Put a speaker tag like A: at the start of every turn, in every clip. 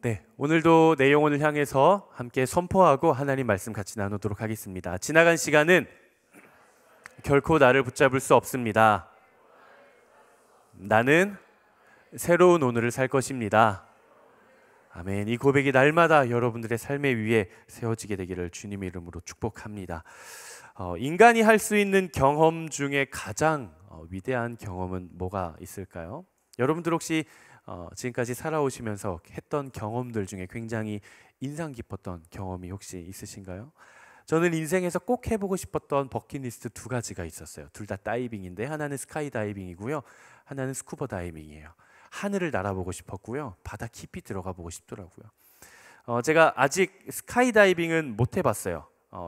A: 네, 오늘도 내 영혼을 향해서 함께 선포하고 하나님 말씀 같이 나누도록 하겠습니다. 지나간 시간은 결코 나를 붙잡을 수 없습니다. 나는 새로운 오늘을 살 것입니다. 아멘. 이 고백이 날마다 여러분들의 삶의 위에 세워지게 되기를 주님의 이름으로 축복합니다. 인간이 할 수 있는 경험 중에 가장 위대한 경험은 뭐가 있을까요? 여러분들 혹시 지금까지 살아오시면서 했던 경험들 중에 굉장히 인상 깊었던 경험이 혹시 있으신가요? 저는 인생에서 꼭 해보고 싶었던 버킷리스트 두 가지가 있었어요. 둘 다 다이빙인데 하나는 스카이 다이빙이고요, 하나는 스쿠버 다이빙이에요. 하늘을 날아보고 싶었고요, 바다 깊이 들어가 보고 싶더라고요. 제가 아직 스카이 다이빙은 못 해봤어요.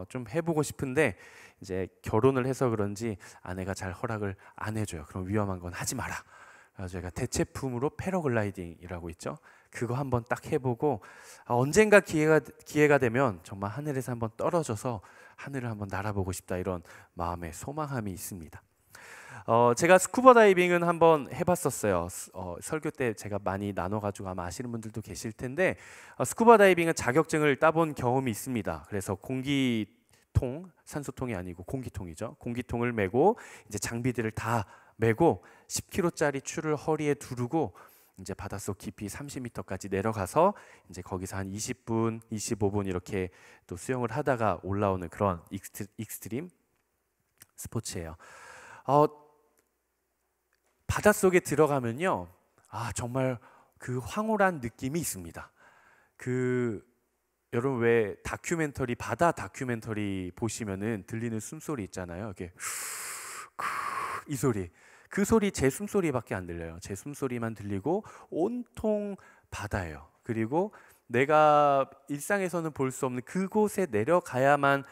A: 좀 해보고 싶은데 이제 결혼을 해서 그런지 아내가 잘 허락을 안 해줘요. 그럼 위험한 건 하지 마라. 그래서 제가 대체품으로 패러글라이딩이라고 있죠. 그거 한번 딱 해보고 언젠가 기회가 되면 정말 하늘에서 한번 떨어져서 하늘을 한번 날아보고 싶다, 이런 마음의 소망함이 있습니다. 제가 스쿠버 다이빙은 한번 해봤었어요. 설교 때 제가 많이 나눠가지고 아마 아시는 분들도 계실 텐데, 스쿠버 다이빙은 자격증을 따본 경험이 있습니다. 그래서 공기통, 산소통이 아니고 공기통이죠. 공기통을 메고 이제 장비들을 다 메고 10kg짜리 줄을 허리에 두르고 이제 바닷속 깊이 30m까지 내려가서 이제 거기서 한 20분, 25분 이렇게 또 수영을 하다가 올라오는 그런 익스트림 스포츠예요. 바닷속에 들어가면요, 정말 그 황홀한 느낌이 있습니다. 여러분 왜 다큐멘터리, 바다 다큐멘터리 보시면은 들리는 숨소리 있잖아요. 이게 이 소리, 그 소리 제 숨소리밖에 안 들려요. 제 숨소리만 들리고 온통 바다예요. 그리고 내가 일상에서는 볼 수 없는 그곳에 내려가야만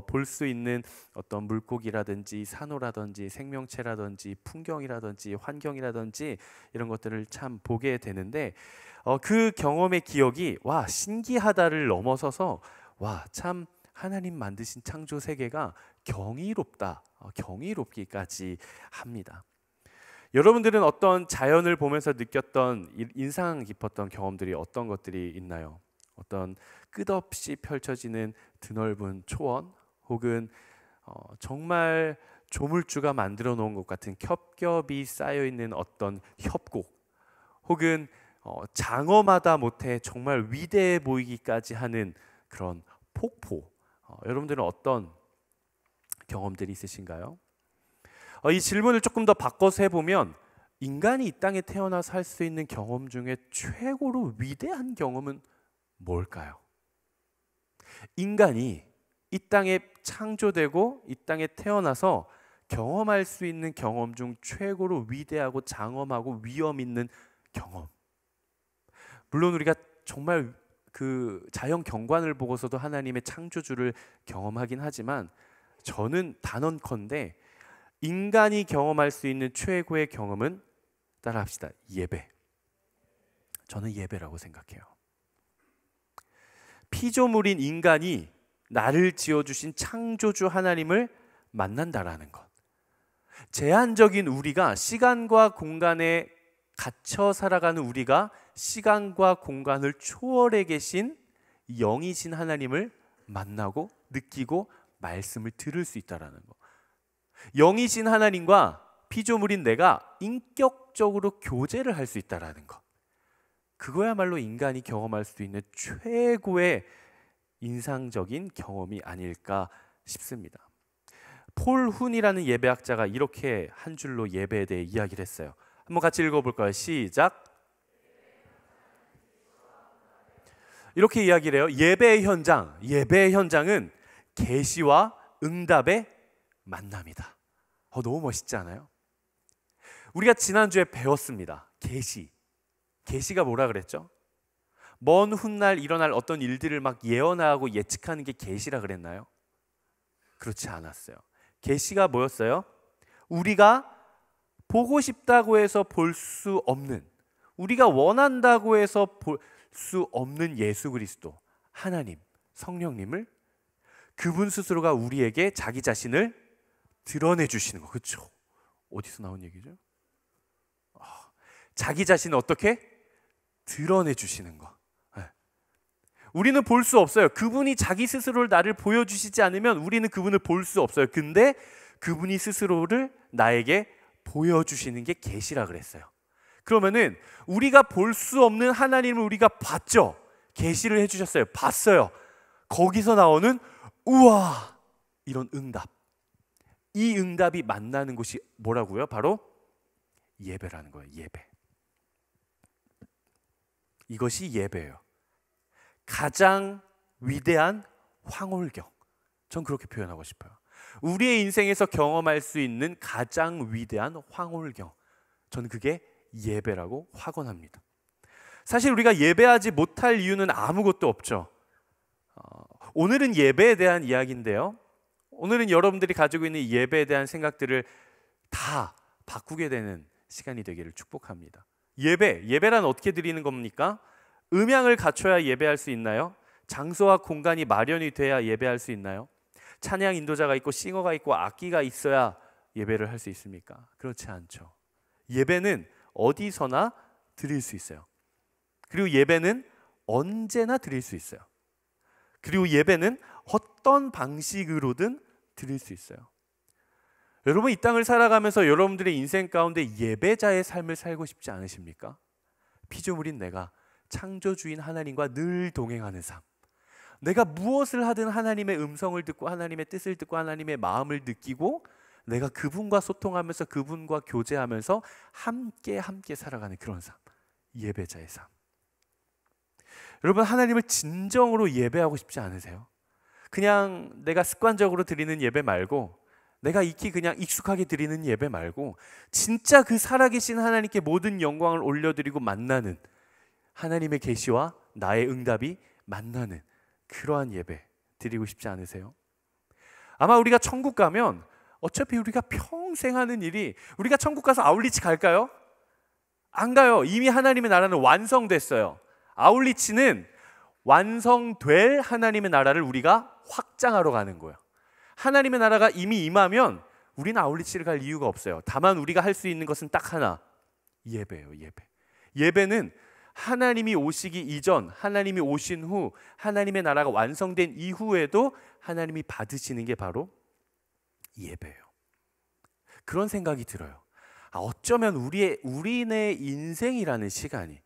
A: 볼 수 있는 어떤 물고기라든지 산호라든지 생명체라든지 풍경이라든지 환경이라든지 이런 것들을 참 보게 되는데, 그 경험의 기억이 신기하다를 넘어서서 참 하나님 만드신 창조 세계가 경이롭다, 경이롭기까지 합니다. 여러분들은 어떤 자연을 보면서 느꼈던 인상 깊었던 경험들이 어떤 것들이 있나요? 어떤 끝없이 펼쳐지는 드넓은 초원, 혹은 정말 조물주가 만들어 놓은 것 같은 겹겹이 쌓여 있는 어떤 협곡, 혹은 장엄하다 못해 정말 위대해 보이기까지 하는 그런 폭포, 여러분들은 어떤 경험들이 있으신가요? 이 질문을 조금 더 바꿔서 해보면, 인간이 이 땅에 태어나서 할 수 있는 경험 중에 최고로 위대한 경험은 뭘까요? 인간이 이 땅에 창조되고 이 땅에 태어나서 경험할 수 있는 경험 중 최고로 위대하고 장엄하고 위험 있는 경험. 물론 우리가 정말 그 자연 경관을 보고서도 하나님의 창조주를 경험하긴 하지만, 저는 단언컨대 인간이 경험할 수 있는 최고의 경험은, 따라합시다, 예배. 저는 예배라고 생각해요. 피조물인 인간이 나를 지어주신 창조주 하나님을 만난다라는 것. 제한적인 우리가, 시간과 공간에 갇혀 살아가는 우리가 시간과 공간을 초월해 계신 영이신 하나님을 만나고 느끼고 말씀을 들을 수 있다라는 것. 영이신 하나님과 피조물인 내가 인격적으로 교제를 할 수 있다라는 것. 그거야말로 인간이 경험할 수 있는 최고의 인상적인 경험이 아닐까 싶습니다. 폴 훈이라는 예배학자가 이렇게 한 줄로 예배에 대해 이야기를 했어요. 한번 같이 읽어볼까요? 시작. 이렇게 이야기를 해요. 예배의 현장은 계시와 응답의 만남이다. 너무 멋있지 않아요? 우리가 지난주에 배웠습니다. 계시가 뭐라 그랬죠? 먼 훗날 일어날 어떤 일들을 막 예언하고 예측하는 게 계시라 그랬나요? 그렇지 않았어요. 계시가 뭐였어요? 우리가 보고 싶다고 해서 볼 수 없는, 우리가 원한다고 해서 볼 수 없는 예수 그리스도, 하나님, 성령님을, 그분 스스로가 우리에게 자기 자신을 드러내 주시는 거. 그렇죠? 어디서 나온 얘기죠? 자기 자신을 어떻게? 드러내 주시는 거. 네. 우리는 볼 수 없어요. 그분이 자기 스스로를 나를 보여주시지 않으면 우리는 그분을 볼 수 없어요. 근데 그분이 스스로를 나에게 보여주시는 게 계시라 그랬어요. 그러면은 우리가 볼 수 없는 하나님을 우리가 봤죠. 계시를 해주셨어요. 봤어요. 거기서 나오는 우와, 이런 응답. 이 응답이 만나는 곳이 뭐라고요? 바로 예배라는 거예요. 예배. 이것이 예배예요. 가장 위대한 황홀경. 전 그렇게 표현하고 싶어요. 우리의 인생에서 경험할 수 있는 가장 위대한 황홀경. 저는 그게 예배라고 확언합니다. 사실 우리가 예배하지 못할 이유는 아무것도 없죠. 오늘은 예배에 대한 이야기인데요. 오늘은 여러분들이 가지고 있는 예배에 대한 생각들을 다 바꾸게 되는 시간이 되기를 축복합니다. 예배란 어떻게 드리는 겁니까? 음향을 갖춰야 예배할 수 있나요? 장소와 공간이 마련이 돼야 예배할 수 있나요? 찬양 인도자가 있고 싱어가 있고 악기가 있어야 예배를 할 수 있습니까? 그렇지 않죠. 예배는 어디서나 드릴 수 있어요. 그리고 예배는 언제나 드릴 수 있어요. 그리고 예배는 어떤 방식으로든 드릴 수 있어요. 여러분, 이 땅을 살아가면서 여러분들의 인생 가운데 예배자의 삶을 살고 싶지 않으십니까? 피조물인 내가 창조주인 하나님과 늘 동행하는 삶. 내가 무엇을 하든 하나님의 음성을 듣고 하나님의 뜻을 듣고 하나님의 마음을 느끼고 내가 그분과 소통하면서 그분과 교제하면서 함께 살아가는 그런 삶. 예배자의 삶. 여러분, 하나님을 진정으로 예배하고 싶지 않으세요? 그냥 내가 습관적으로 드리는 예배 말고, 내가 익히 그냥 익숙하게 드리는 예배 말고, 진짜 그 살아계신 하나님께 모든 영광을 올려드리고 만나는, 하나님의 계시와 나의 응답이 만나는 그러한 예배 드리고 싶지 않으세요? 아마 우리가 천국 가면 어차피 우리가 평생 하는 일이, 우리가 천국 가서 아울리치 갈까요? 안 가요. 이미 하나님의 나라는 완성됐어요. 아울리치는 완성될 하나님의 나라를 우리가 확장하러 가는 거예요. 하나님의 나라가 이미 임하면 우리는 아울리치를 갈 이유가 없어요. 다만 우리가 할 수 있는 것은 딱 하나, 예배예요. 예배. 예배는 하나님이 오시기 이전, 하나님이 오신 후, 하나님의 나라가 완성된 이후에도 하나님이 받으시는 게 바로 예배예요. 그런 생각이 들어요. 어쩌면 우리네 인생이라는 시간이,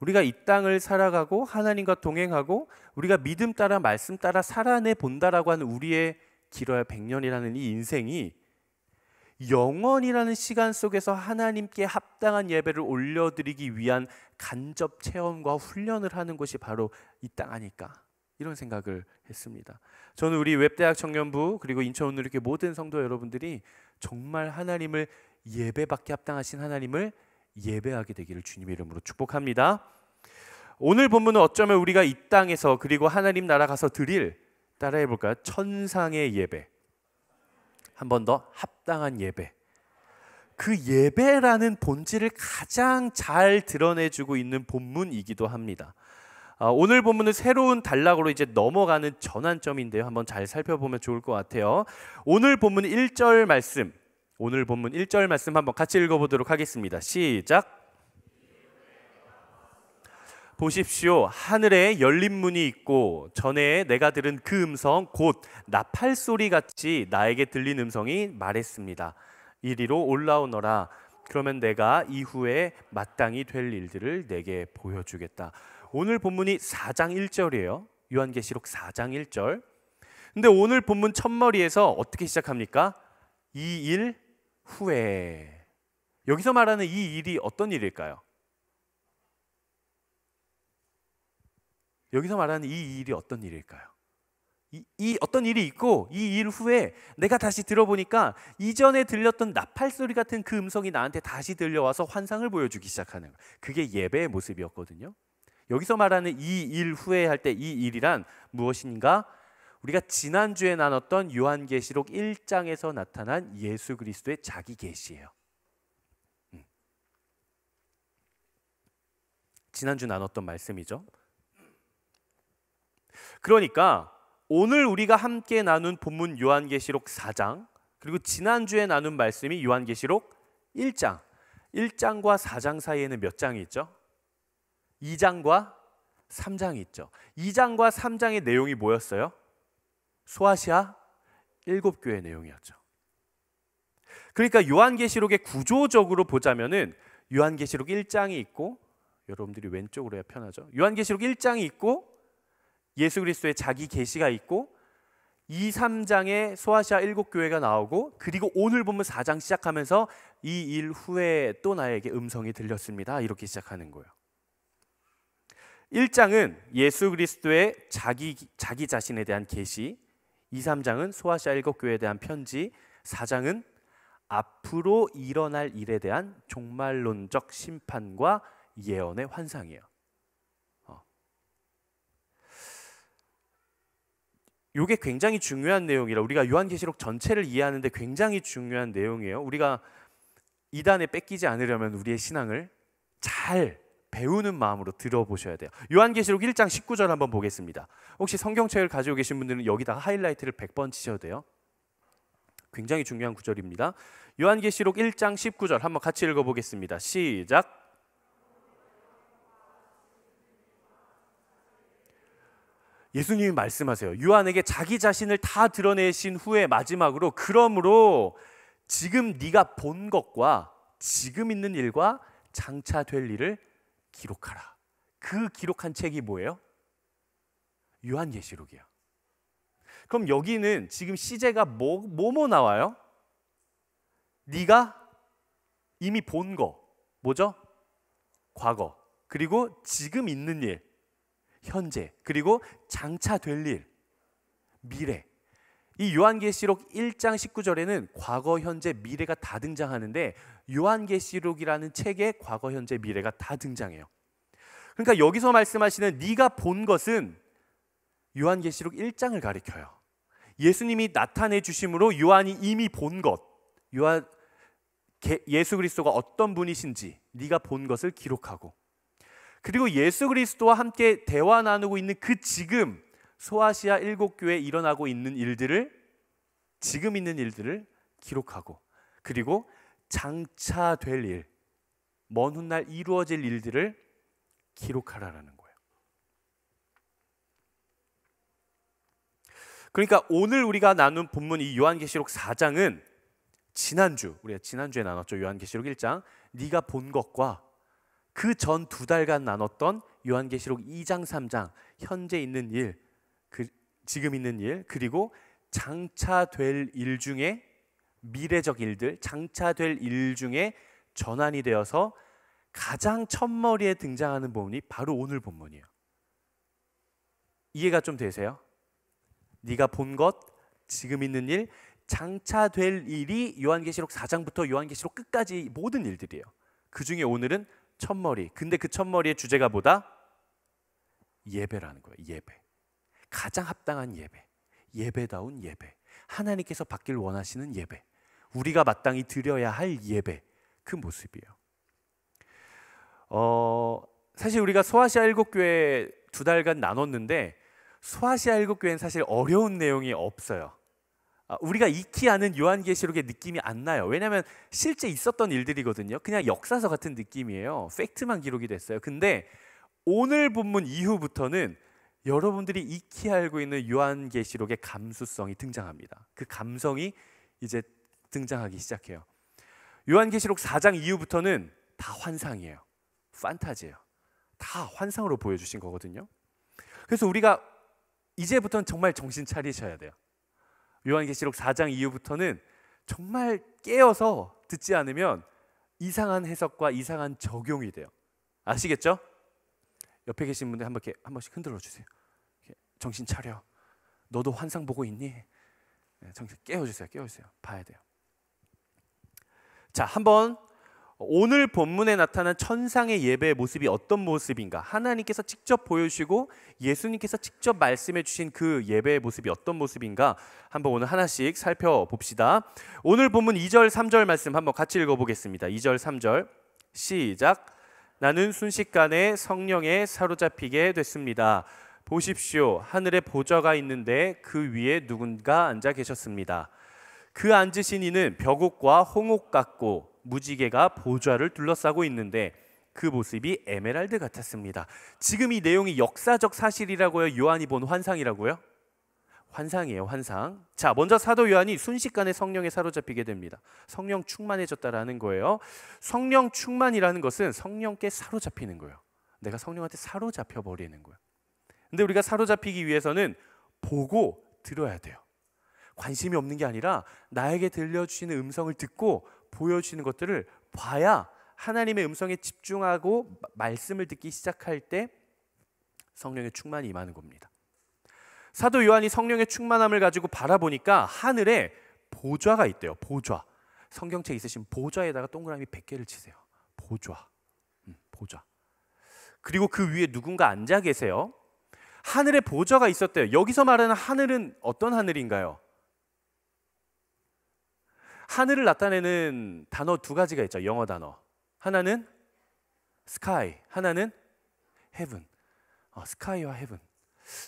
A: 우리가 이 땅을 살아가고 하나님과 동행하고 우리가 믿음 따라 말씀 따라 살아내 본다라고 하는 우리의 길어야 100년이라는 이 인생이 영원이라는 시간 속에서 하나님께 합당한 예배를 올려드리기 위한 간접 체험과 훈련을 하는 것이 바로 이 땅 아닐까, 이런 생각을 했습니다. 저는 우리 웹대학 청년부 그리고 인천운누리교회 모든 성도 여러분들이 정말 하나님을, 예배받게 합당하신 하나님을 예배하게 되기를 주님의 이름으로 축복합니다. 오늘 본문은 어쩌면 우리가 이 땅에서 그리고 하나님 나라 가서 드릴, 따라해 볼까요? 천상의 예배. 한 번 더, 합당한 예배. 그 예배라는 본질을 가장 잘 드러내주고 있는 본문이기도 합니다. 오늘 본문은 새로운 단락으로 이제 넘어가는 전환점인데요. 한번 잘 살펴보면 좋을 것 같아요. 오늘 본문 1절 말씀, 오늘 본문 1절 말씀 한번 같이 읽어보도록 하겠습니다. 시작. 보십시오. 하늘에 열린 문이 있고 전에 내가 들은 그 음성 곧 나팔소리 같이 나에게 들린 음성이 말했습니다. 이리로 올라오너라. 그러면 내가 이후에 마땅히 될 일들을 내게 보여주겠다. 오늘 본문이 4장 1절이에요. 요한계시록 4장 1절. 근데 오늘 본문 첫머리에서 어떻게 시작합니까? 이 일 후에. 여기서 말하는 이 일이 어떤 일일까요? 여기서 말하는 이 일이 어떤 일일까요? 이 어떤 일이 있고 이 일 후에 내가 다시 들어보니까 이전에 들렸던 나팔소리 같은 그 음성이 나한테 다시 들려와서 환상을 보여주기 시작하는 거예요. 그게 예배의 모습이었거든요. 여기서 말하는 이 일 후에 할 때 이 일이란 무엇인가? 우리가 지난주에 나눴던 요한계시록 1장에서 나타난 예수 그리스도의 자기 계시예요. 지난주 나눴던 말씀이죠. 그러니까 오늘 우리가 함께 나눈 본문 요한계시록 4장, 그리고 지난주에 나눈 말씀이 요한계시록 1장. 1장과 4장 사이에는 몇 장이 있죠? 2장과 3장이 있죠. 2장과 3장의 내용이 뭐였어요? 소아시아 7교회 내용이었죠. 그러니까 요한계시록의 구조적으로 보자면은 요한계시록 1장이 있고, 여러분들이 왼쪽으로 해야 편하죠. 요한계시록 1장이 있고 예수 그리스도의 자기 계시가 있고 2, 3장에 소아시아 7교회가 나오고, 그리고 오늘 보면 4장 시작하면서 이 일 후에 또 나에게 음성이 들렸습니다. 이렇게 시작하는 거예요. 1장은 예수 그리스도의 자기 자신에 대한 계시, 2, 3장은 소아시아 7교회에 대한 편지, 4장은 앞으로 일어날 일에 대한 종말론적 심판과 예언의 환상이에요. 이게 굉장히 중요한 내용이라 우리가 요한계시록 전체를 이해하는데 굉장히 중요한 내용이에요. 우리가 이단에 뺏기지 않으려면 우리의 신앙을 잘 배우는 마음으로 들어보셔야 돼요. 요한계시록 1장 19절 한번 보겠습니다. 혹시 성경책을 가지고 계신 분들은 여기다가 하이라이트를 100번 치셔도 돼요. 굉장히 중요한 구절입니다. 요한계시록 1장 19절 한번 같이 읽어보겠습니다. 시작. 예수님이 말씀하세요. 요한에게 자기 자신을 다 드러내신 후에 마지막으로, 그러므로 지금 네가 본 것과 지금 있는 일과 장차 될 일을 기록하라. 그 기록한 책이 뭐예요? 요한계시록이에요. 그럼 여기는 지금 시제가 뭐 나와요? 네가 이미 본 거, 뭐죠? 과거, 그리고 지금 있는 일, 현재, 그리고 장차 될 일, 미래. 이 요한계시록 1장 19절에는 과거, 현재, 미래가 다 등장하는데 요한계시록이라는 책에 과거, 현재, 미래가 다 등장해요. 그러니까 여기서 말씀하시는 네가 본 것은 요한계시록 1장을 가리켜요. 예수님이 나타내 주심으로 요한이 이미 본 것, 예수 그리스도가 어떤 분이신지 네가 본 것을 기록하고, 그리고 예수 그리스도와 함께 대화 나누고 있는 그 지금 소아시아 7교회에 일어나고 있는 일들을, 지금 있는 일들을 기록하고, 그리고 장차 될 일, 먼 훗날 이루어질 일들을 기록하라라는 거예요. 그러니까 오늘 우리가 나눈 본문 이 요한계시록 4장은 우리가 지난주에 나눴죠. 요한계시록 1장, 네가 본 것과 그 전 2달간 나눴던 요한계시록 2장 3장, 현재 있는 일, 지금 있는 일, 그리고 장차 될 일 중에 미래적 일들, 장차 될 일 중에 전환이 되어서 가장 첫머리에 등장하는 본문이 바로 오늘 본문이에요. 이해가 좀 되세요? 네가 본 것, 지금 있는 일, 장차 될 일이 요한계시록 4장부터 요한계시록 끝까지 모든 일들이에요. 그 중에 오늘은 첫머리. 근데 그 첫머리의 주제가 뭐다? 예배라는 거예요. 예배. 가장 합당한 예배. 예배다운 예배. 하나님께서 받길 원하시는 예배. 우리가 마땅히 드려야 할 예배. 그 모습이에요. 사실 우리가 소아시아 7교회 2달간 나눴는데 소아시아 7교회는 사실 어려운 내용이 없어요. 우리가 익히 아는 요한계시록의 느낌이 안 나요. 왜냐하면 실제 있었던 일들이거든요. 그냥 역사서 같은 느낌이에요. 팩트만 기록이 됐어요. 근데 오늘 본문 이후부터는 여러분들이 익히 알고 있는 요한계시록의 감수성이 등장합니다. 그 감성이 이제 등장하기 시작해요. 요한계시록 4장 이후부터는 다 환상이에요. 판타지예요. 다 환상으로 보여주신 거거든요. 그래서 우리가 이제부터는 정말 정신 차리셔야 돼요. 요한계시록 4장 이후부터는 정말 깨어서 듣지 않으면 이상한 해석과 이상한 적용이 돼요. 아시겠죠? 옆에 계신 분들 한 번씩 흔들어 주세요. 정신 차려. 너도 환상 보고 있니? 정신 깨워주세요. 봐야 돼요. 자, 한번 오늘 본문에 나타난 천상의 예배의 모습이 어떤 모습인가, 하나님께서 직접 보여주시고 예수님께서 직접 말씀해 주신 그 예배의 모습이 어떤 모습인가 한번 오늘 하나씩 살펴봅시다. 오늘 본문 2절 3절 말씀 한번 같이 읽어보겠습니다. 2절 3절 시작. 나는 순식간에 성령에 사로잡히게 됐습니다. 보십시오, 하늘에 보좌가 있는데 그 위에 누군가 앉아 계셨습니다. 그 앉으신 이는 벽옥과 홍옥 같고 무지개가 보좌를 둘러싸고 있는데 그 모습이 에메랄드 같았습니다. 지금 이 내용이 역사적 사실이라고요? 요한이 본 환상이라고요? 환상이에요, 환상. 자, 먼저 사도 요한이 순식간에 성령에 사로잡히게 됩니다. 성령 충만해졌다라는 거예요. 성령 충만이라는 것은 성령께 사로잡히는 거예요. 내가 성령한테 사로잡혀 버리는 거예요. 근데 우리가 사로잡히기 위해서는 보고 들어야 돼요. 관심이 없는 게 아니라 나에게 들려주시는 음성을 듣고 보여주시는 것들을 봐야 하나님의 음성에 집중하고 말씀을 듣기 시작할 때 성령의 충만이 임하는 겁니다. 사도 요한이 성령의 충만함을 가지고 바라보니까 하늘에 보좌가 있대요. 보좌. 성경책 있으신 보좌에다가 동그라미 100개를 치세요. 보좌. 보좌. 그리고 그 위에 누군가 앉아 계세요. 하늘에 보좌가 있었대요. 여기서 말하는 하늘은 어떤 하늘인가요? 하늘을 나타내는 단어 두 가지가 있죠. 영어 단어. 하나는 sky, 하나는 heaven. sky와 heaven.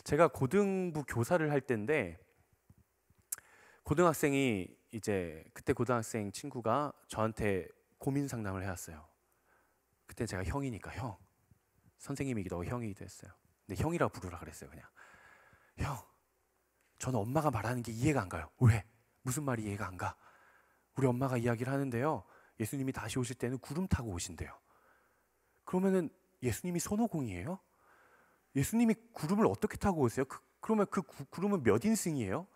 A: 제가 고등부 교사를 할 때인데 고등학생이 이제 그때 고등학생 친구가 저한테 고민 상담을 해왔어요. 그때 제가 형이니까 형. 선생님이기도 하고 형이기도 했어요. 근데 형이라고 부르라 그랬어요. 그냥 형, 저는 엄마가 말하는 게 이해가 안 가요. 왜? 무슨 말이 이해가 안 가? 우리 엄마가 이야기를 하는데요, 예수님이 다시 오실 때는 구름 타고 오신대요. 그러면은 예수님이 손오공이에요? 예수님이 구름을 어떻게 타고 오세요? 그러면 그 구름은 몇 인승이에요?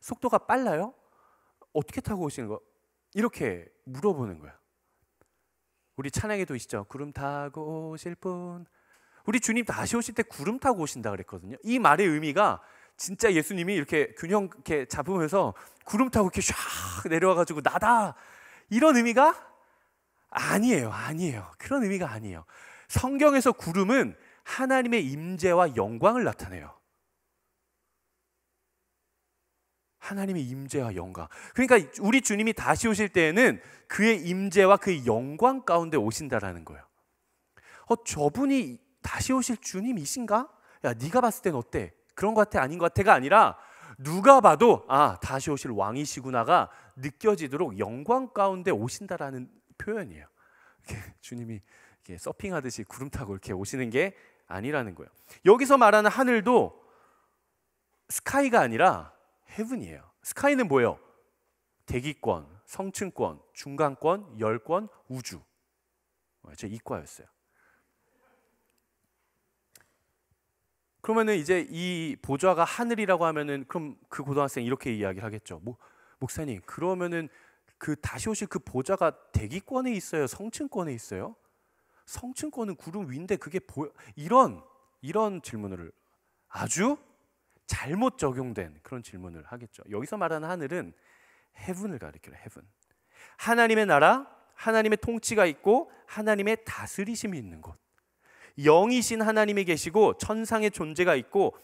A: 속도가 빨라요? 어떻게 타고 오시는 거? 이렇게 물어보는 거예요. 우리 찬양에도 있죠. 구름 타고 오실 분. 우리 주님 다시 오실 때 구름 타고 오신다 그랬거든요. 이 말의 의미가 진짜 예수님이 이렇게 균형 이렇게 잡으면서 구름 타고 이렇게 샥 내려와가지고 나다, 이런 의미가 아니에요. 아니에요. 그런 의미가 아니에요. 성경에서 구름은 하나님의 임재와 영광을 나타내요. 하나님의 임재와 영광. 그러니까 우리 주님이 다시 오실 때에는 그의 임재와 그의 영광 가운데 오신다라는 거예요. 저분이 다시 오실 주님이신가? 야, 네가 봤을 땐 어때? 그런 것 같아? 아닌 것 같아?가 아니라 누가 봐도 다시 오실 왕이시구나가 느껴지도록 영광 가운데 오신다라는 표현이에요. 이렇게 주님이 이렇게 서핑하듯이 구름 타고 이렇게 오시는 게 아니라는 거예요. 여기서 말하는 하늘도 스카이가 아니라 헤븐이에요. 스카이는 뭐예요? 대기권, 성층권, 중간권, 열권, 우주. 저 이과였어요. 그러면은 이제 이 보좌가 하늘이라고 하면은 그럼 그 고등학생 이렇게 이야기를 하겠죠. 목사님, 그러면은 그 다시 오실 그 보좌가 대기권에 있어요? 성층권에 있어요? 성층권은 구름 위인데 그게 이런 질문을 아주 잘못 적용된 그런 질문을 하겠죠. 여기서 말하는 하늘은 헤븐을 가리켜요. 헤븐. 하나님의 나라, 하나님의 통치가 있고 하나님의 다스리심이 있는 곳. 영이신 하나님이 계시고 천상의 존재가 있고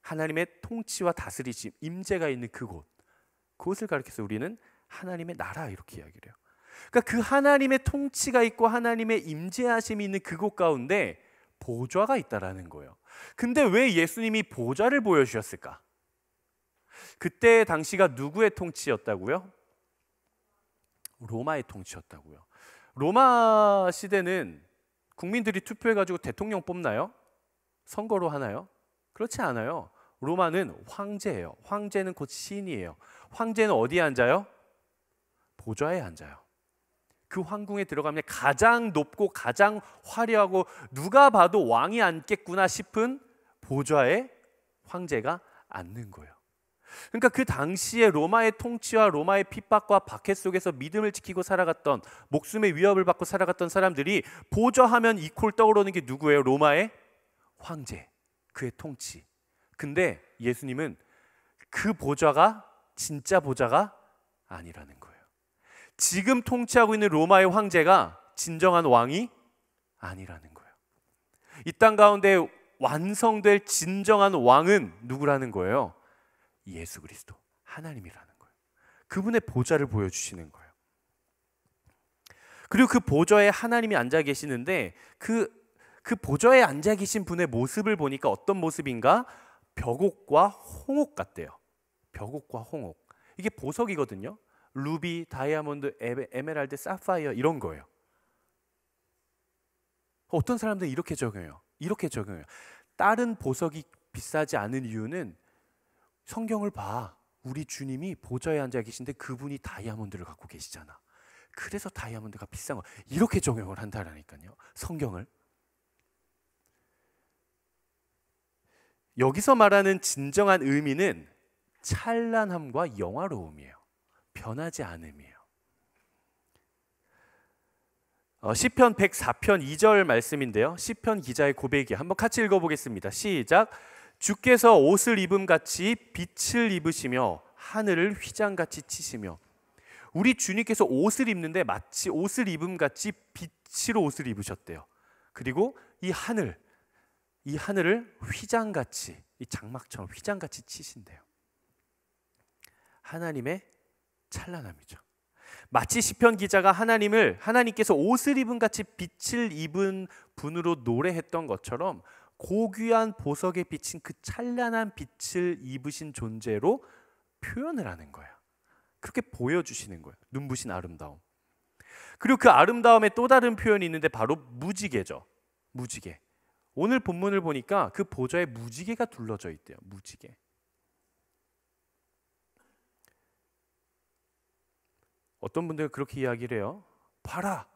A: 하나님의 통치와 다스리심, 임재가 있는 그곳. 그것을 가리켜서 우리는 하나님의 나라 이렇게 이야기를 해요. 그러니까 그 하나님의 통치가 있고 하나님의 임재하심이 있는 그곳 가운데 보좌가 있다라는 거예요. 근데 왜 예수님이 보좌를 보여주셨을까? 그때 당시가 누구의 통치였다고요? 로마의 통치였다고요. 로마 시대는 국민들이 투표해가지고 대통령 뽑나요? 선거로 하나요? 그렇지 않아요. 로마는 황제예요. 황제는 곧 신이에요. 황제는 어디에 앉아요? 보좌에 앉아요. 그 황궁에 들어가면 가장 높고 가장 화려하고 누가 봐도 왕이 앉겠구나 싶은 보좌에 황제가 앉는 거예요. 그러니까 그 당시에 로마의 통치와 로마의 핍박과 박해 속에서 믿음을 지키고 살아갔던, 목숨의 위협을 받고 살아갔던 사람들이 보좌하면 이퀄 떠오르는 게 누구예요? 로마의 황제, 그의 통치. 근데 예수님은 그 보좌가 진짜 보좌가 아니라는 거예요. 지금 통치하고 있는 로마의 황제가 진정한 왕이 아니라는 거예요. 이 땅 가운데 완성될 진정한 왕은 누구라는 거예요? 예수 그리스도, 하나님이라는 거예요. 그분의 보좌를 보여주시는 거예요. 그리고 그 보좌에 하나님이 앉아 계시는데 그 보좌에 앉아 계신 분의 모습을 보니까 어떤 모습인가? 벽옥과 홍옥 같대요. 벽옥과 홍옥. 이게 보석이거든요. 루비, 다이아몬드, 에메랄드, 사파이어 이런 거예요. 어떤 사람들은 이렇게 적용해요. 이렇게 적용해요. 다른 보석이 비싸지 않은 이유는 성경을 봐. 우리 주님이 보좌에 앉아 계신데 그분이 다이아몬드를 갖고 계시잖아. 그래서 다이아몬드가 비싼 거. 이렇게 적용을 한다라니까요. 성경을. 여기서 말하는 진정한 의미는 찬란함과 영화로움이에요. 변하지 않음이에요. 시편 104편 2절 말씀인데요. 시편 기자의 고백이 한번 같이 읽어보겠습니다. 시작. 주께서 옷을 입음같이 빛을 입으시며 하늘을 휘장같이 치시며. 우리 주님께서 옷을 입는데 마치 옷을 입음같이 빛으로 옷을 입으셨대요. 그리고 이 하늘을 휘장같이, 이 장막처럼 휘장같이 치신대요. 하나님의 찬란함이죠. 마치 시편 기자가 하나님께서 옷을 입은 같이 빛을 입은 분으로 노래했던 것처럼 고귀한 보석에 비친 그 찬란한 빛을 입으신 존재로 표현을 하는 거예요. 그렇게 보여주시는 거예요. 눈부신 아름다움. 그리고 그 아름다움의 또 다른 표현이 있는데 바로 무지개죠. 무지개. 오늘 본문을 보니까 그 보좌에 무지개가 둘러져 있대요. 무지개. 어떤 분들은 그렇게 이야기를 해요. 봐라,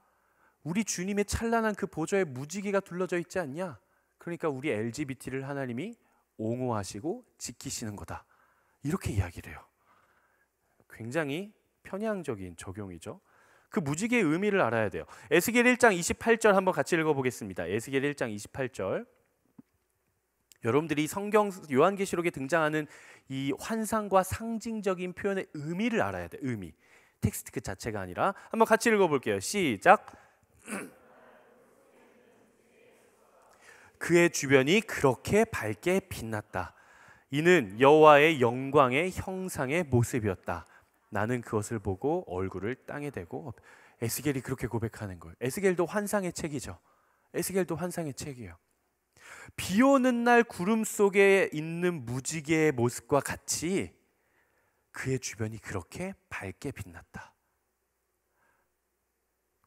A: 우리 주님의 찬란한 그 보좌에 무지개가 둘러져 있지 않냐? 그러니까 우리 LGBT를 하나님이 옹호하시고 지키시는 거다. 이렇게 이야기를 해요. 굉장히 편향적인 적용이죠. 그 무지개의 의미를 알아야 돼요. 에스겔 1장 28절 한번 같이 읽어보겠습니다. 에스겔 1장 28절. 여러분들이 성경 요한계시록에 등장하는 이 환상과 상징적인 표현의 의미를 알아야 돼요. 의미. 텍스트 그 자체가 아니라. 한번 같이 읽어볼게요. 시작. 그의 주변이 그렇게 밝게 빛났다. 이는 여호와의 영광의 형상의 모습이었다. 나는 그것을 보고 얼굴을 땅에 대고. 에스겔이 그렇게 고백하는 거예요. 에스겔도 환상의 책이죠. 에스겔도 환상의 책이에요. 비 오는 날 구름 속에 있는 무지개의 모습과 같이 그의 주변이 그렇게 밝게 빛났다.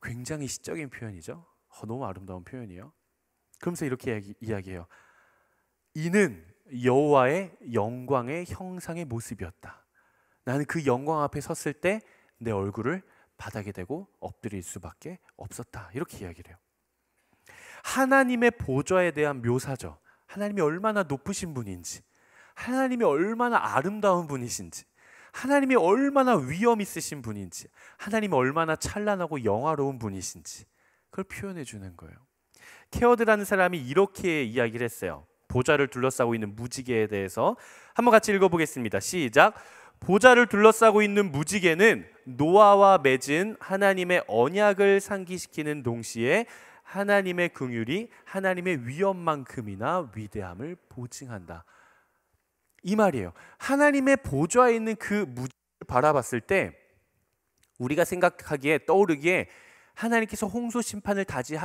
A: 굉장히 시적인 표현이죠. 너무 아름다운 표현이에요. 그러면서 이렇게 이야기해요. 이는 여호와의 영광의 형상의 모습이었다. 나는 그 영광 앞에 섰을 때 내 얼굴을 바닥에 대고 엎드릴 수밖에 없었다. 이렇게 이야기를 해요. 하나님의 보좌에 대한 묘사죠. 하나님이 얼마나 높으신 분인지, 하나님이 얼마나 아름다운 분이신지, 하나님이 얼마나 위엄 있으신 분인지, 하나님이 얼마나 찬란하고 영화로운 분이신지 그걸 표현해 주는 거예요. 케어드라는 사람이 이렇게 이야기를 했어요. 보좌를 둘러싸고 있는 무지개에 대해서 한번 같이 읽어보겠습니다. 시작. 보좌를 둘러싸고 있는 무지개는 노아와 맺은 하나님의 언약을 상기시키는 동시에 하나님의 긍휼이 하나님의 위엄만큼이나 위대함을 보증한다. 이 말이에요. 하나님의 보좌에 있는 그 무지개를 바라봤을 때 우리가 생각하기에, 떠오르기에 하나님께서 홍수 심판을 다시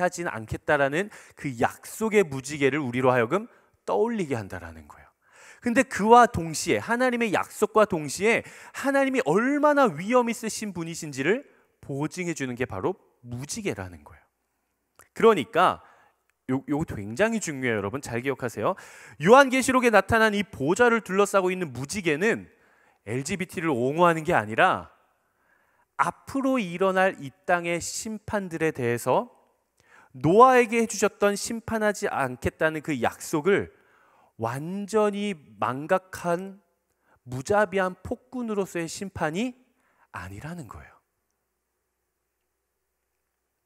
A: 하지는 않겠다라는 그 약속의 무지개를 우리로 하여금 떠올리게 한다라는 거예요. 근데 그와 동시에, 하나님의 약속과 동시에 하나님이 얼마나 위엄 있으신 분이신지를 보증해 주는 게 바로 무지개라는 거예요. 그러니까 요거 굉장히 중요해요. 여러분 잘 기억하세요. 요한계시록에 나타난 이 보좌를 둘러싸고 있는 무지개는 LGBT를 옹호하는 게 아니라 앞으로 일어날 이 땅의 심판들에 대해서 노아에게 해주셨던 심판하지 않겠다는 그 약속을 완전히 망각한 무자비한 폭군으로서의 심판이 아니라는 거예요.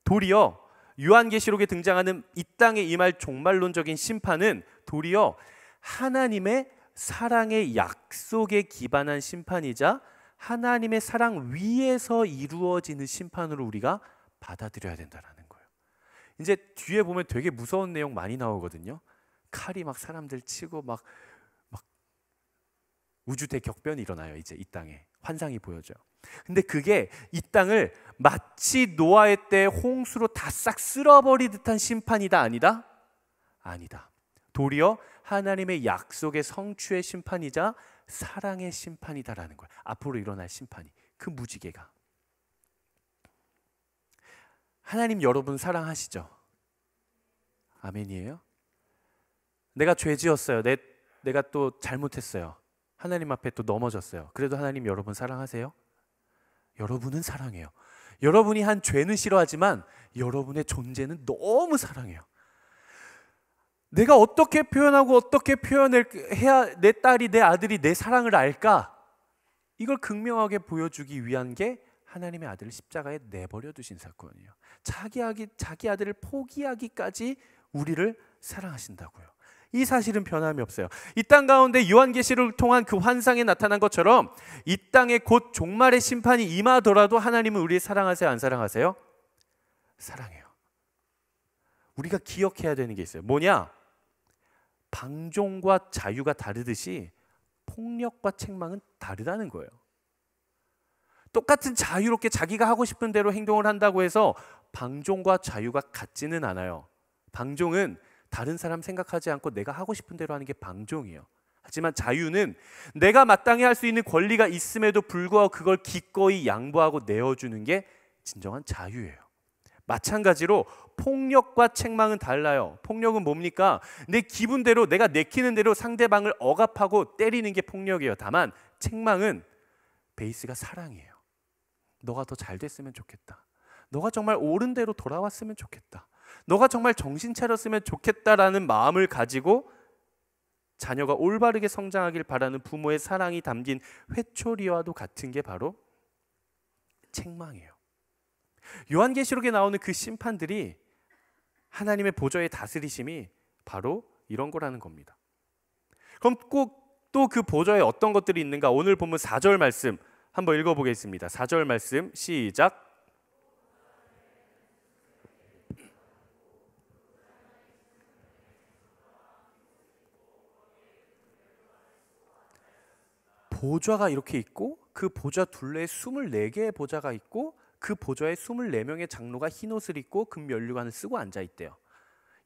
A: 도리어 요한계시록에 등장하는 이 땅에 임할 종말론적인 심판은 도리어 하나님의 사랑의 약속에 기반한 심판이자 하나님의 사랑 위에서 이루어지는 심판으로 우리가 받아들여야 된다는 거예요. 이제 뒤에 보면 되게 무서운 내용 많이 나오거든요. 칼이 막 사람들 치고 막 우주 대격변이 일어나요. 이제 이 땅에 환상이 보여져요. 근데 그게 이 땅을 마치 노아의 때 홍수로 다 싹 쓸어버리 듯한 심판이다, 아니다? 아니다. 도리어 하나님의 약속의 성취의 심판이자 사랑의 심판이다라는 거예요. 앞으로 일어날 심판이, 그 무지개가. 하나님 여러분 사랑하시죠? 아멘이에요? 내가 죄 지었어요. 내가 또 잘못했어요. 하나님 앞에 또 넘어졌어요. 그래도 하나님 여러분 사랑하세요? 여러분은 사랑해요. 여러분이 한 죄는 싫어하지만 여러분의 존재는 너무 사랑해요. 내가 어떻게 표현하고 어떻게 표현을 해야 내 딸이 내 아들이 내 사랑을 알까? 이걸 극명하게 보여주기 위한 게 하나님의 아들을 십자가에 내버려 두신 사건이에요. 자기 아들을 포기하기까지 우리를 사랑하신다고요. 이 사실은 변함이 없어요. 이 땅 가운데 요한계시를 통한 그 환상에 나타난 것처럼 이 땅에 곧 종말의 심판이 임하더라도 하나님은 우리를 사랑하세요? 안 사랑하세요? 사랑해요. 우리가 기억해야 되는 게 있어요. 뭐냐? 방종과 자유가 다르듯이 폭력과 책망은 다르다는 거예요. 똑같은 자유롭게 자기가 하고 싶은 대로 행동을 한다고 해서 방종과 자유가 같지는 않아요. 방종은 다른 사람 생각하지 않고 내가 하고 싶은 대로 하는 게 방종이에요. 하지만 자유는 내가 마땅히 할 수 있는 권리가 있음에도 불구하고 그걸 기꺼이 양보하고 내어주는 게 진정한 자유예요. 마찬가지로 폭력과 책망은 달라요. 폭력은 뭡니까? 내 기분대로 내가 내키는 대로 상대방을 억압하고 때리는 게 폭력이에요. 다만 책망은 베이스가 사랑이에요. 너가 더 잘 됐으면 좋겠다. 너가 정말 옳은 대로 돌아왔으면 좋겠다. 너가 정말 정신 차렸으면 좋겠다라는 마음을 가지고 자녀가 올바르게 성장하길 바라는 부모의 사랑이 담긴 회초리와도 같은 게 바로 책망이에요. 요한계시록에 나오는 그 심판들이 하나님의 보좌의 다스리심이 바로 이런 거라는 겁니다. 그럼 꼭 또 그 보좌에 어떤 것들이 있는가? 오늘 본문 4절 말씀 한번 읽어보겠습니다. 4절 말씀 시작. 보좌가 이렇게 있고 그 보좌 둘레에 24개의 보좌가 있고 그 보좌에 24명의 장로가 흰 옷을 입고 금면류관을 쓰고 앉아 있대요.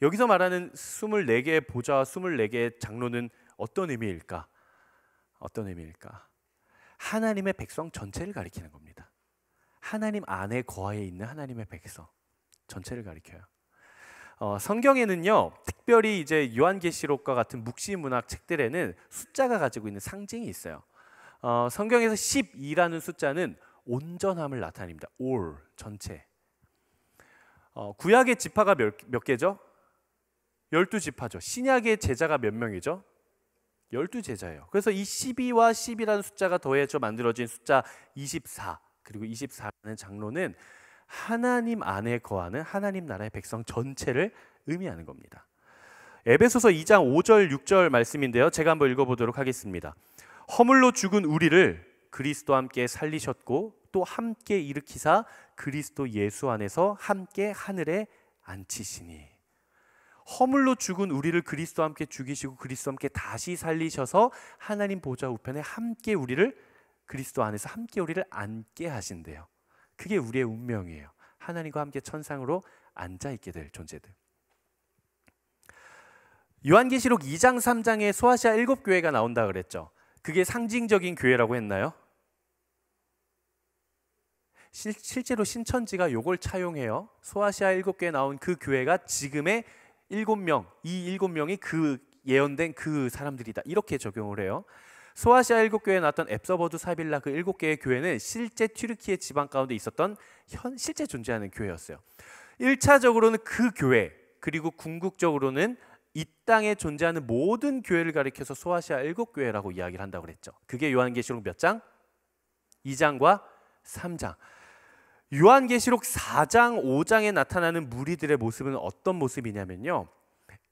A: 여기서 말하는 24개의 보좌와 24개의 장로는 어떤 의미일까? 어떤 의미일까? 하나님의 백성 전체를 가리키는 겁니다. 하나님 안에 거하에 있는 하나님의 백성 전체를 가리켜요. 성경에는요, 특별히 이제 요한계시록과 같은 묵시문학 책들에는 숫자가 가지고 있는 상징이 있어요. 성경에서 12라는 숫자는 온전함을 나타냅니다. all, 전체. 구약의 지파가 몇 개죠? 12지파죠. 신약의 제자가 몇 명이죠? 12제자예요. 그래서 이 12와 10이라는 숫자가 더해져 만들어진 숫자 24, 그리고 24라는 장로는 하나님 안에 거하는 하나님 나라의 백성 전체를 의미하는 겁니다. 에베소서 2장 5절 6절 말씀인데요. 제가 한번 읽어보도록 하겠습니다. 허물로 죽은 우리를 그리스도와 함께 살리셨고 또 함께 일으키사 그리스도 예수 안에서 함께 하늘에 앉히시니. 허물로 죽은 우리를 그리스도와 함께 죽이시고 그리스도와 함께 다시 살리셔서 하나님 보좌 우편에 함께 우리를 그리스도 안에서 함께 우리를 앉게 하신대요. 그게 우리의 운명이에요. 하나님과 함께 천상으로 앉아있게 될 존재들. 요한계시록 2장 3장에 소아시아 7교회가 나온다 그랬죠. 그게 상징적인 교회라고 했나요? 실제로 신천지가 요걸 차용해요. 소아시아 7교회에 나온 그 교회가 지금의 7명, 이 7명이 그 예언된 그 사람들이다. 이렇게 적용을 해요. 소아시아 7교회에 나왔던 앱서버두 사빌라 그 7개의 교회는 실제 튀르키예 지방 가운데 있었던 실제 존재하는 교회였어요. 1차적으로는 그 교회, 그리고 궁극적으로는 이 땅에 존재하는 모든 교회를 가리켜서 소아시아 7교회라고 이야기를 한다고 그랬죠. 그게 요한계시록 몇 장? 2장과 3장. 요한계시록 4장, 5장에 나타나는 무리들의 모습은 어떤 모습이냐면요,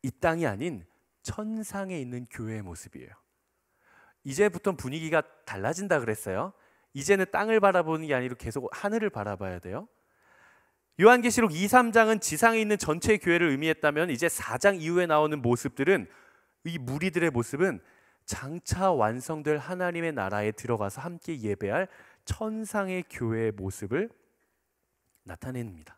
A: 이 땅이 아닌 천상에 있는 교회의 모습이에요. 이제부터 분위기가 달라진다 그랬어요. 이제는 땅을 바라보는 게 아니라 계속 하늘을 바라봐야 돼요. 요한계시록 2, 3장은 지상에 있는 전체 교회를 의미했다면 이제 4장 이후에 나오는 모습들은, 이 무리들의 모습은 장차 완성될 하나님의 나라에 들어가서 함께 예배할 천상의 교회의 모습을 나타냅니다.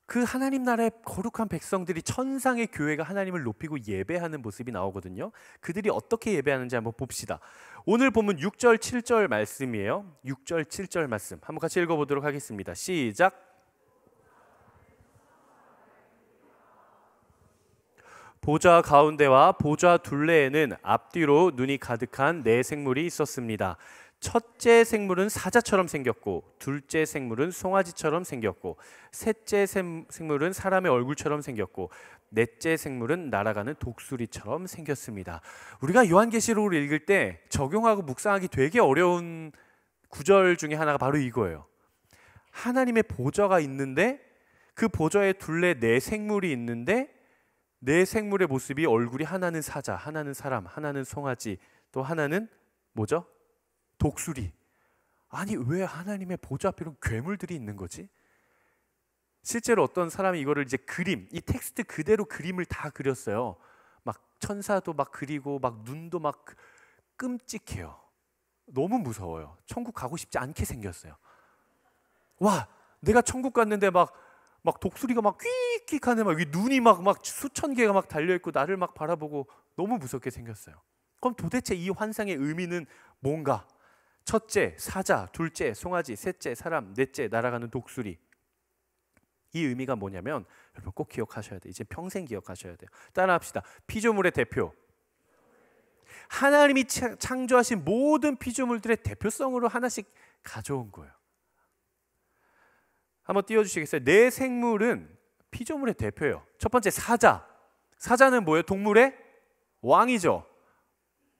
A: 그 하나님 나라의 거룩한 백성들이 천상의 교회가 하나님을 높이고 예배하는 모습이 나오거든요. 그들이 어떻게 예배하는지 한번 봅시다. 오늘 보면 6절 7절 말씀이에요. 6절 7절 말씀 한번 같이 읽어보도록 하겠습니다. 시작. 보좌 가운데와 보좌 둘레에는 앞뒤로 눈이 가득한 네 생물이 있었습니다. 첫째 생물은 사자처럼 생겼고, 둘째 생물은 송아지처럼 생겼고, 셋째 생물은 사람의 얼굴처럼 생겼고, 넷째 생물은 날아가는 독수리처럼 생겼습니다. 우리가 요한계시록을 읽을 때 적용하고 묵상하기 되게 어려운 구절 중에 하나가 바로 이거예요. 하나님의 보좌가 있는데 그 보좌에 둘레 네 생물이 있는데 네 생물의 모습이 얼굴이 하나는 사자, 하나는 사람, 하나는 송아지, 또 하나는 뭐죠? 독수리. 아니 왜 하나님의 보좌 앞에는 괴물들이 있는 거지? 실제로 어떤 사람이 이거를 이제 그림, 이 텍스트 그대로 그림을 다 그렸어요. 막 천사도 막 그리고 막 눈도 막 끔찍해요. 너무 무서워요. 천국 가고 싶지 않게 생겼어요. 와, 내가 천국 갔는데 막 독수리가 막 퀴익퀴익 하는 막 눈이 막 수천 개가 막 달려 있고 나를 막 바라보고 너무 무섭게 생겼어요. 그럼 도대체 이 환상의 의미는 뭔가? 첫째 사자, 둘째 송아지, 셋째 사람, 넷째 날아가는 독수리. 이 의미가 뭐냐면 여러분 꼭 기억하셔야 돼요. 이제 평생 기억하셔야 돼요. 따라합시다. 피조물의 대표. 하나님이 창조하신 모든 피조물들의 대표성으로 하나씩 가져온 거예요. 한번 띄워주시겠어요? 네 생물은 피조물의 대표예요. 첫 번째 사자. 사자는 뭐예요? 동물의 왕이죠.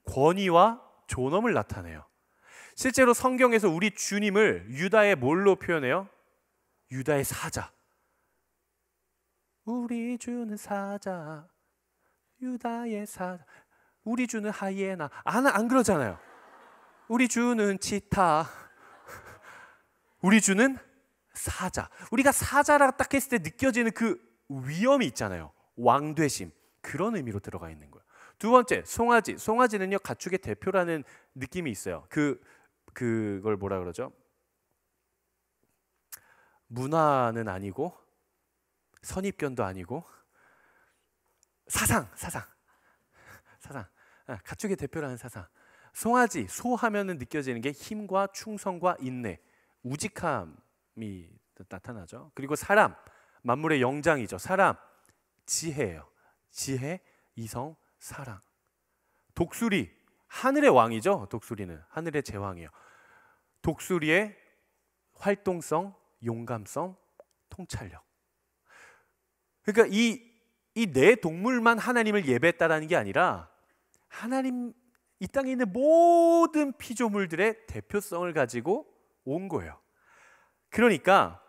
A: 권위와 존엄을 나타내요. 실제로 성경에서 우리 주님을 유다의 뭘로 표현해요? 유다의 사자. 우리 주는 사자, 유다의 사자. 우리 주는 하이에나. 안 그러잖아요. 우리 주는 치타. 우리 주는 사자. 우리가 사자라 딱 했을 때 느껴지는 그 위엄이 있잖아요. 왕되심. 그런 의미로 들어가 있는 거예요. 두 번째, 송아지. 송아지는요 가축의 대표라는 느낌이 있어요. 그걸 뭐라 그러죠? 문화는 아니고 선입견도 아니고 사상. 가축의 대표라는 사상. 송아지, 소 하면은 느껴지는 게 힘과 충성과 인내, 우직함이 나타나죠. 그리고 사람, 만물의 영장이죠. 사람, 지혜예요. 지혜, 이성, 사랑. 독수리, 하늘의 왕이죠. 독수리는 하늘의 제왕이에요. 독수리의 활동성, 용감성, 통찰력. 그러니까 이 네 동물만 하나님을 예배했다라는 게 아니라 하나님 이 땅에 있는 모든 피조물들의 대표성을 가지고 온 거예요. 그러니까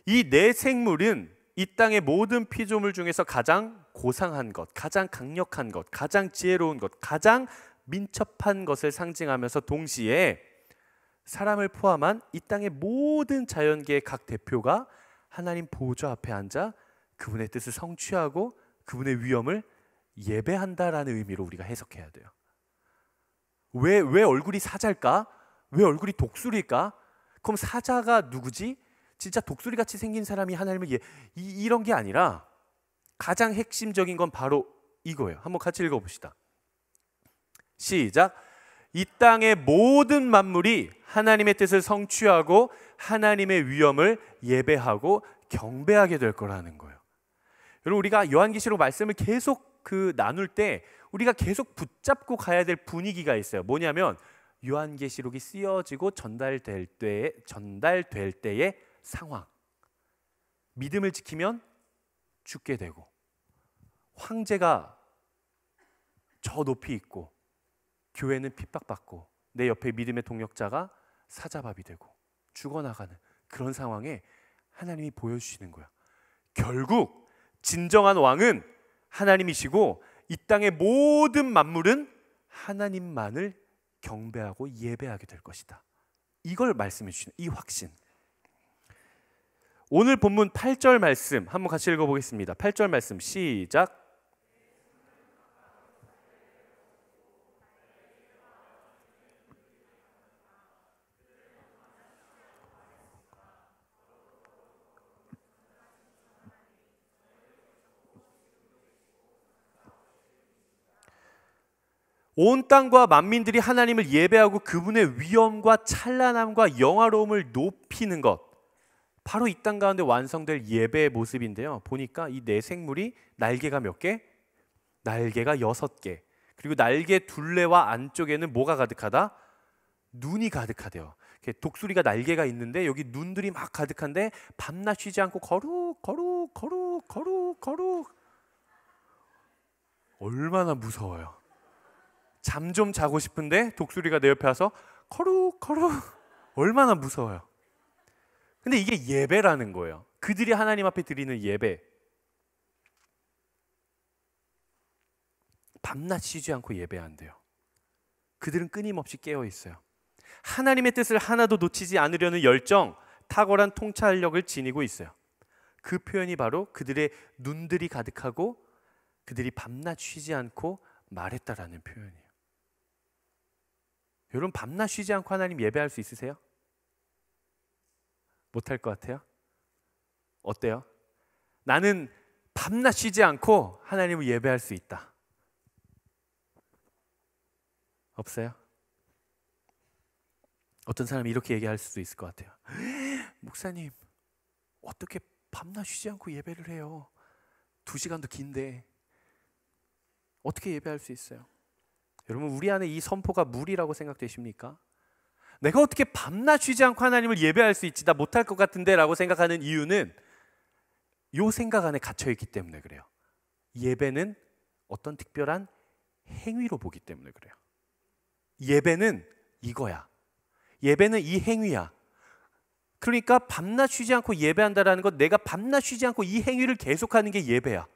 A: 이 네 생물은 이 땅의 모든 피조물 중에서 가장 고상한 것, 가장 강력한 것, 가장 지혜로운 것, 가장 민첩한 것을 상징하면서 동시에 사람을 포함한 이 땅의 모든 자연계의 각 대표가 하나님 보좌 앞에 앉아 그분의 뜻을 성취하고 그분의 위엄을 예배한다라는 의미로 우리가 해석해야 돼요. 왜 얼굴이 사자일까? 왜 얼굴이 독수리일까? 그럼 사자가 누구지? 진짜 독수리같이 생긴 사람이 하나님을 이런 게 아니라 가장 핵심적인 건 바로 이거예요. 한번 같이 읽어봅시다. 시작. 이 땅의 모든 만물이 하나님의 뜻을 성취하고 하나님의 위엄을 예배하고 경배하게 될 거라는 거예요. 여러분 우리가 요한계시록 말씀을 계속 나눌 때 우리가 계속 붙잡고 가야 될 분위기가 있어요. 뭐냐면 요한계시록이 쓰여지고 전달될 때의 상황. 믿음을 지키면 죽게 되고 황제가 저 높이 있고 교회는 핍박받고 내 옆에 믿음의 동역자가 사자밥이 되고 죽어나가는 그런 상황에 하나님이 보여주시는 거야. 결국 진정한 왕은 하나님이시고 이 땅의 모든 만물은 하나님만을 경배하고 예배하게 될 것이다. 이걸 말씀해 주시는 이 확신. 오늘 본문 8절 말씀 한번 같이 읽어보겠습니다. 8절 말씀 시작. 온 땅과 만민들이 하나님을 예배하고 그분의 위엄과 찬란함과 영화로움을 높이는 것, 바로 이 땅 가운데 완성될 예배의 모습인데요. 보니까 이 네 생물이 날개가 몇 개? 날개가 6개. 그리고 날개 둘레와 안쪽에는 뭐가 가득하다? 눈이 가득하대요. 독수리가 날개가 있는데 여기 눈들이 막 가득한데 밤낮 쉬지 않고 거룩 얼마나 무서워요. 잠 좀 자고 싶은데 독수리가 내 옆에 와서 거룩 얼마나 무서워요. 근데 이게 예배라는 거예요. 그들이 하나님 앞에 드리는 예배. 밤낮 쉬지 않고 예배한대요. 그들은 끊임없이 깨어 있어요. 하나님의 뜻을 하나도 놓치지 않으려는 열정, 탁월한 통찰력을 지니고 있어요. 그 표현이 바로 그들의 눈들이 가득하고 그들이 밤낮 쉬지 않고 말했다라는 표현이에요. 여러분, 밤낮 쉬지 않고 하나님 예배할 수 있으세요? 못할 것 같아요? 어때요? 나는 밤낮 쉬지 않고 하나님을 예배할 수 있다. 없어요? 어떤 사람이 이렇게 얘기할 수도 있을 것 같아요. 목사님, 어떻게 밤낮 쉬지 않고 예배를 해요? 2시간도 긴데 어떻게 예배할 수 있어요? 여러분, 우리 안에 이 선포가 무리라고 생각되십니까? 내가 어떻게 밤낮 쉬지 않고 하나님을 예배할 수 있지? 나 못할 것 같은데 라고 생각하는 이유는 이 생각 안에 갇혀있기 때문에 그래요. 예배는 어떤 특별한 행위로 보기 때문에 그래요. 예배는 이거야. 예배는 이 행위야. 그러니까 밤낮 쉬지 않고 예배한다라는 것, 내가 밤낮 쉬지 않고 이 행위를 계속하는 게 예배야.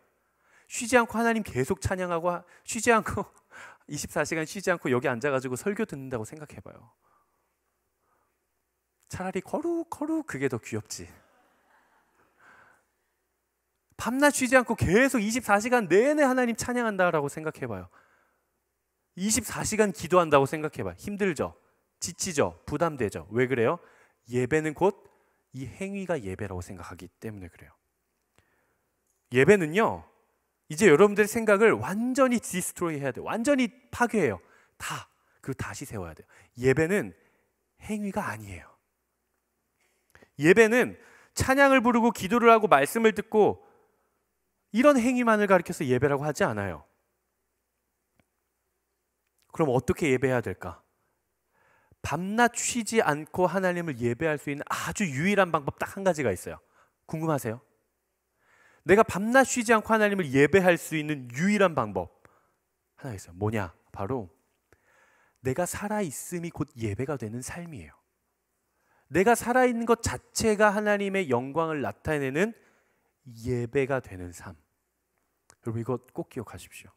A: 쉬지 않고 하나님 계속 찬양하고 쉬지 않고 24시간 쉬지 않고 여기 앉아가지고 설교 듣는다고 생각해봐요. 차라리 거룩 그게 더 귀엽지. 밤낮 쉬지 않고 계속 24시간 내내 하나님 찬양한다라고 생각해봐요. 24시간 기도한다고 생각해봐요. 힘들죠? 지치죠? 부담되죠? 왜 그래요? 예배는 곧 이 행위가 예배라고 생각하기 때문에 그래요. 예배는요, 이제 여러분들의 생각을 완전히 디스트로이 해야 돼요. 완전히 파괴해요. 그리고 다시 세워야 돼요. 예배는 행위가 아니에요. 예배는 찬양을 부르고 기도를 하고 말씀을 듣고 이런 행위만을 가리켜서 예배라고 하지 않아요. 그럼 어떻게 예배해야 될까? 밤낮 쉬지 않고 하나님을 예배할 수 있는 아주 유일한 방법 딱 한 가지가 있어요. 궁금하세요? 내가 밤낮 쉬지 않고 하나님을 예배할 수 있는 유일한 방법 하나 있어요. 뭐냐? 바로 내가 살아있음이 곧 예배가 되는 삶이에요. 내가 살아있는 것 자체가 하나님의 영광을 나타내는 예배가 되는 삶. 여러분, 이거 꼭 기억하십시오.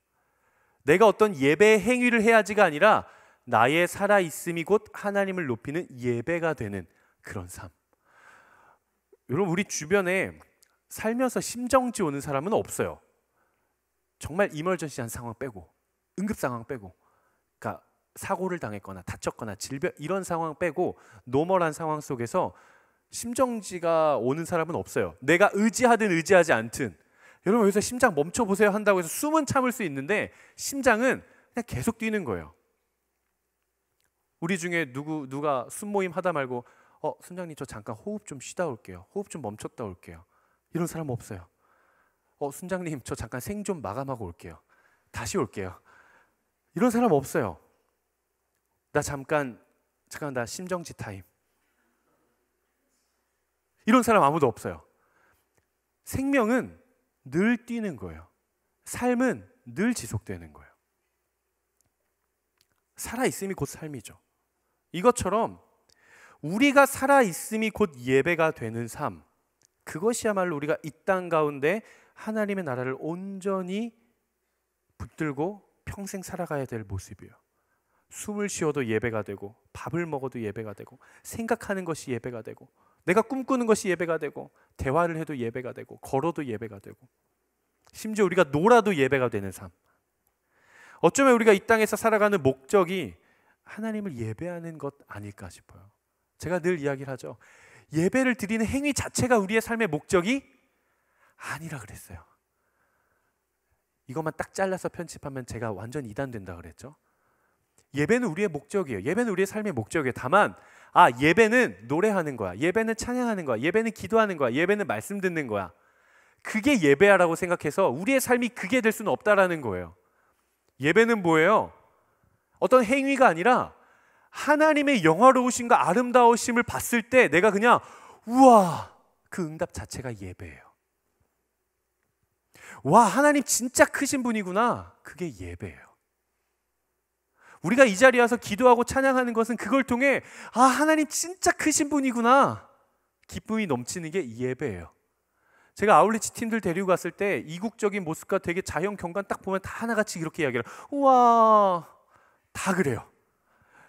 A: 내가 어떤 예배의 행위를 해야지가 아니라 나의 살아있음이 곧 하나님을 높이는 예배가 되는 그런 삶. 여러분, 우리 주변에 살면서 심정지 오는 사람은 없어요. 정말 이머전시한 상황 빼고, 응급 상황 빼고, 그러니까 사고를 당했거나 다쳤거나 질병 이런 상황 빼고 노멀한 상황 속에서 심정지가 오는 사람은 없어요. 내가 의지하든 의지하지 않든. 여러분, 여기서 심장 멈춰보세요 한다고 해서 숨은 참을 수 있는데 심장은 그냥 계속 뛰는 거예요. 우리 중에 누가 숨모임 하다 말고 순장님, 저 잠깐 호흡 좀 쉬다 올게요. 호흡 좀 멈췄다 올게요. 이런 사람 없어요. 순장님, 저 잠깐 생 좀 마감하고 올게요. 다시 올게요. 이런 사람 없어요. 나 잠깐 나 심정지 타임. 이런 사람 아무도 없어요. 생명은 늘 뛰는 거예요. 삶은 늘 지속되는 거예요. 살아있음이 곧 삶이죠. 이것처럼 우리가 살아있음이 곧 예배가 되는 삶, 그것이야말로 우리가 이 땅 가운데 하나님의 나라를 온전히 붙들고 평생 살아가야 될 모습이에요. 숨을 쉬어도 예배가 되고, 밥을 먹어도 예배가 되고, 생각하는 것이 예배가 되고, 내가 꿈꾸는 것이 예배가 되고, 대화를 해도 예배가 되고, 걸어도 예배가 되고, 심지어 우리가 놀아도 예배가 되는 삶. 어쩌면 우리가 이 땅에서 살아가는 목적이 하나님을 예배하는 것 아닐까 싶어요. 제가 늘 이야기를 하죠. 예배를 드리는 행위 자체가 우리의 삶의 목적이 아니라 그랬어요. 이것만 딱 잘라서 편집하면 제가 완전 이단된다 그랬죠. 예배는 우리의 목적이에요. 예배는 우리의 삶의 목적이에요. 다만 예배는 노래하는 거야. 예배는 찬양하는 거야. 예배는 기도하는 거야. 예배는 말씀 듣는 거야. 그게 예배야라고 생각해서 우리의 삶이 그게 될 수는 없다라는 거예요. 예배는 뭐예요? 어떤 행위가 아니라 하나님의 영화로우심과 아름다우심을 봤을 때 내가 그냥 우와, 그 응답 자체가 예배예요. 와, 하나님 진짜 크신 분이구나. 그게 예배예요. 우리가 이 자리에 와서 기도하고 찬양하는 것은 그걸 통해 아, 하나님 진짜 크신 분이구나, 기쁨이 넘치는 게 예배예요. 제가 아울리치 팀들 데리고 갔을 때 이국적인 모습과 되게 자연 경관 딱 보면 다 하나같이 이렇게 이야기를, 우와, 다 그래요.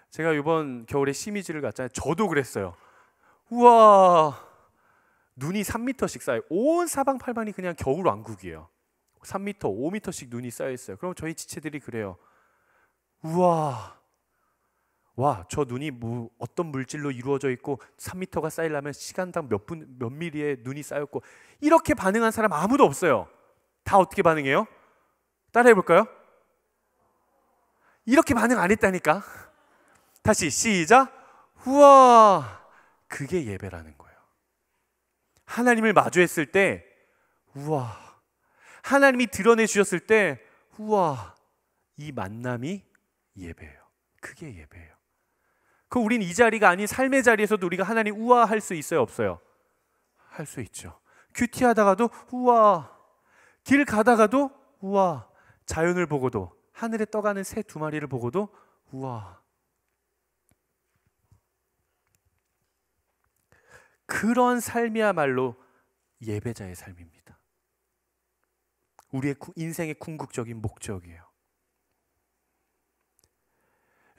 A: 제가 이번 겨울에 시미즈를 갔잖아요. 저도 그랬어요. 우와, 눈이 3m씩 쌓여, 온 사방팔방이 그냥 겨울 왕국이에요. 3m, 5m씩 눈이 쌓여 있어요. 그럼 저희 지체들이 그래요. 우와, 와, 저 눈이 어떤 물질로 이루어져 있고 3m가 쌓이려면 시간당 몇 밀리의 눈이 쌓였고, 이렇게 반응한 사람 아무도 없어요. 다 어떻게 반응해요? 따라해 볼까요? 이렇게 반응 안 했다니까. 다시 시작. 우와, 그게 예배라는 거예요. 하나님을 마주했을 때 우와, 하나님이 드러내 주셨을 때 우와, 이 만남이 예배예요. 그게 예배예요. 그 우린 이 자리가 아닌 삶의 자리에서도 우리가 하나님 우와 할 수 있어요, 없어요? 할 수 있죠. 큐티하다가도 우와, 길 가다가도 우와, 자연을 보고도, 하늘에 떠가는 새 2마리를 보고도 우와. 그런 삶이야말로 예배자의 삶입니다. 우리의 인생의 궁극적인 목적이에요.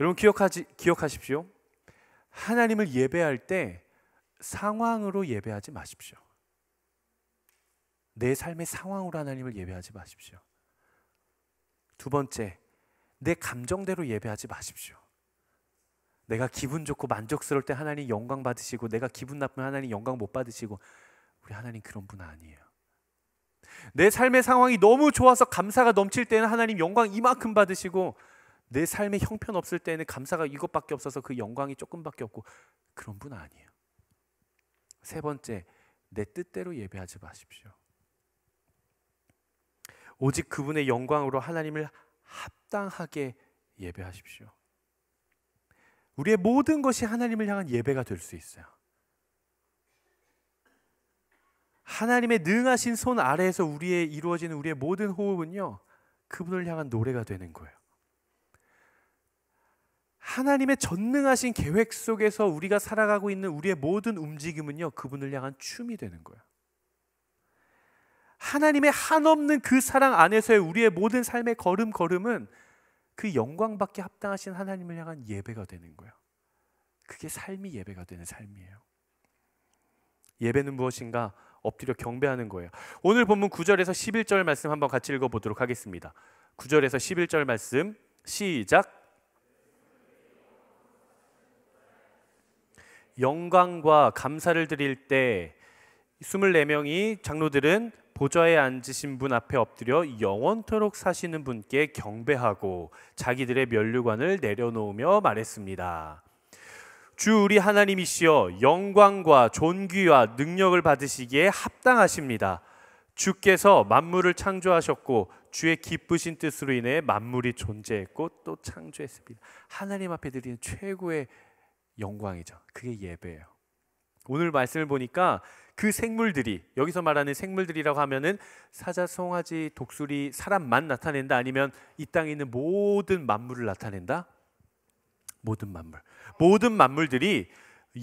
A: 여러분 기억하십시오. 하나님을 예배할 때 상황으로 예배하지 마십시오. 내 삶의 상황으로 하나님을 예배하지 마십시오. 2번째, 내 감정대로 예배하지 마십시오. 내가 기분 좋고 만족스러울 때 하나님 영광 받으시고, 내가 기분 나쁘면 하나님 영광 못 받으시고, 우리 하나님 그런 분 아니에요. 내 삶의 상황이 너무 좋아서 감사가 넘칠 때는 하나님 영광 이만큼 받으시고, 내 삶에 형편 없을 때는 감사가 이것밖에 없어서 그 영광이 조금밖에 없고, 그런 분 아니에요. 3번째, 내 뜻대로 예배하지 마십시오. 오직 그분의 영광으로 하나님을 합당하게 예배하십시오. 우리의 모든 것이 하나님을 향한 예배가 될 수 있어요. 하나님의 능하신 손 아래에서 이루어지는 우리의 모든 호흡은요, 그분을 향한 노래가 되는 거예요. 하나님의 전능하신 계획 속에서 우리가 살아가고 있는 우리의 모든 움직임은요, 그분을 향한 춤이 되는 거예요. 하나님의 한없는 그 사랑 안에서의 우리의 모든 삶의 걸음걸음은 그 영광받게 합당하신 하나님을 향한 예배가 되는 거예요. 그게 삶이 예배가 되는 삶이에요. 예배는 무엇인가? 엎드려 경배하는 거예요. 오늘 본문 9절에서 11절 말씀 한번 같이 읽어보도록 하겠습니다. 9절에서 11절 말씀 시작. 영광과 감사를 드릴 때 24명이 장로들은 보좌에 앉으신 분 앞에 엎드려 영원토록 사시는 분께 경배하고 자기들의 면류관을 내려놓으며 말했습니다. 주 우리 하나님이시여, 영광과 존귀와 능력을 받으시기에 합당하십니다. 주께서 만물을 창조하셨고 주의 기쁘신 뜻으로 인해 만물이 존재했고 또 창조했습니다. 하나님 앞에 드리는 최고의 영광이죠. 그게 예배예요. 오늘 말씀을 보니까 그 생물들이, 여기서 말하는 생물들이라고 하면은 사자, 송아지, 독수리, 사람만 나타낸다, 아니면 이 땅에 있는 모든 만물을 나타낸다? 모든 만물들이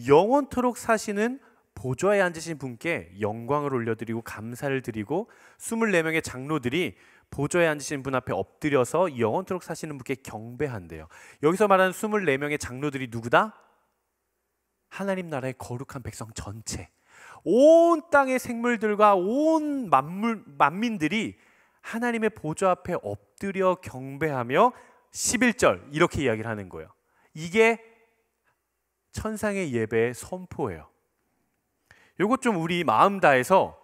A: 영원토록 사시는 보좌에 앉으신 분께 영광을 올려드리고 감사를 드리고, 24명의 장로들이 보좌에 앉으신 분 앞에 엎드려서 영원토록 사시는 분께 경배한대요. 여기서 말하는 24명의 장로들이 누구다? 하나님 나라의 거룩한 백성 전체, 온 땅의 생물들과 온 만민들이 하나님의 보좌 앞에 엎드려 경배하며 11절 이렇게 이야기를 하는 거예요. 이게 천상의 예배의 선포예요. 요것 좀 우리 마음 다해서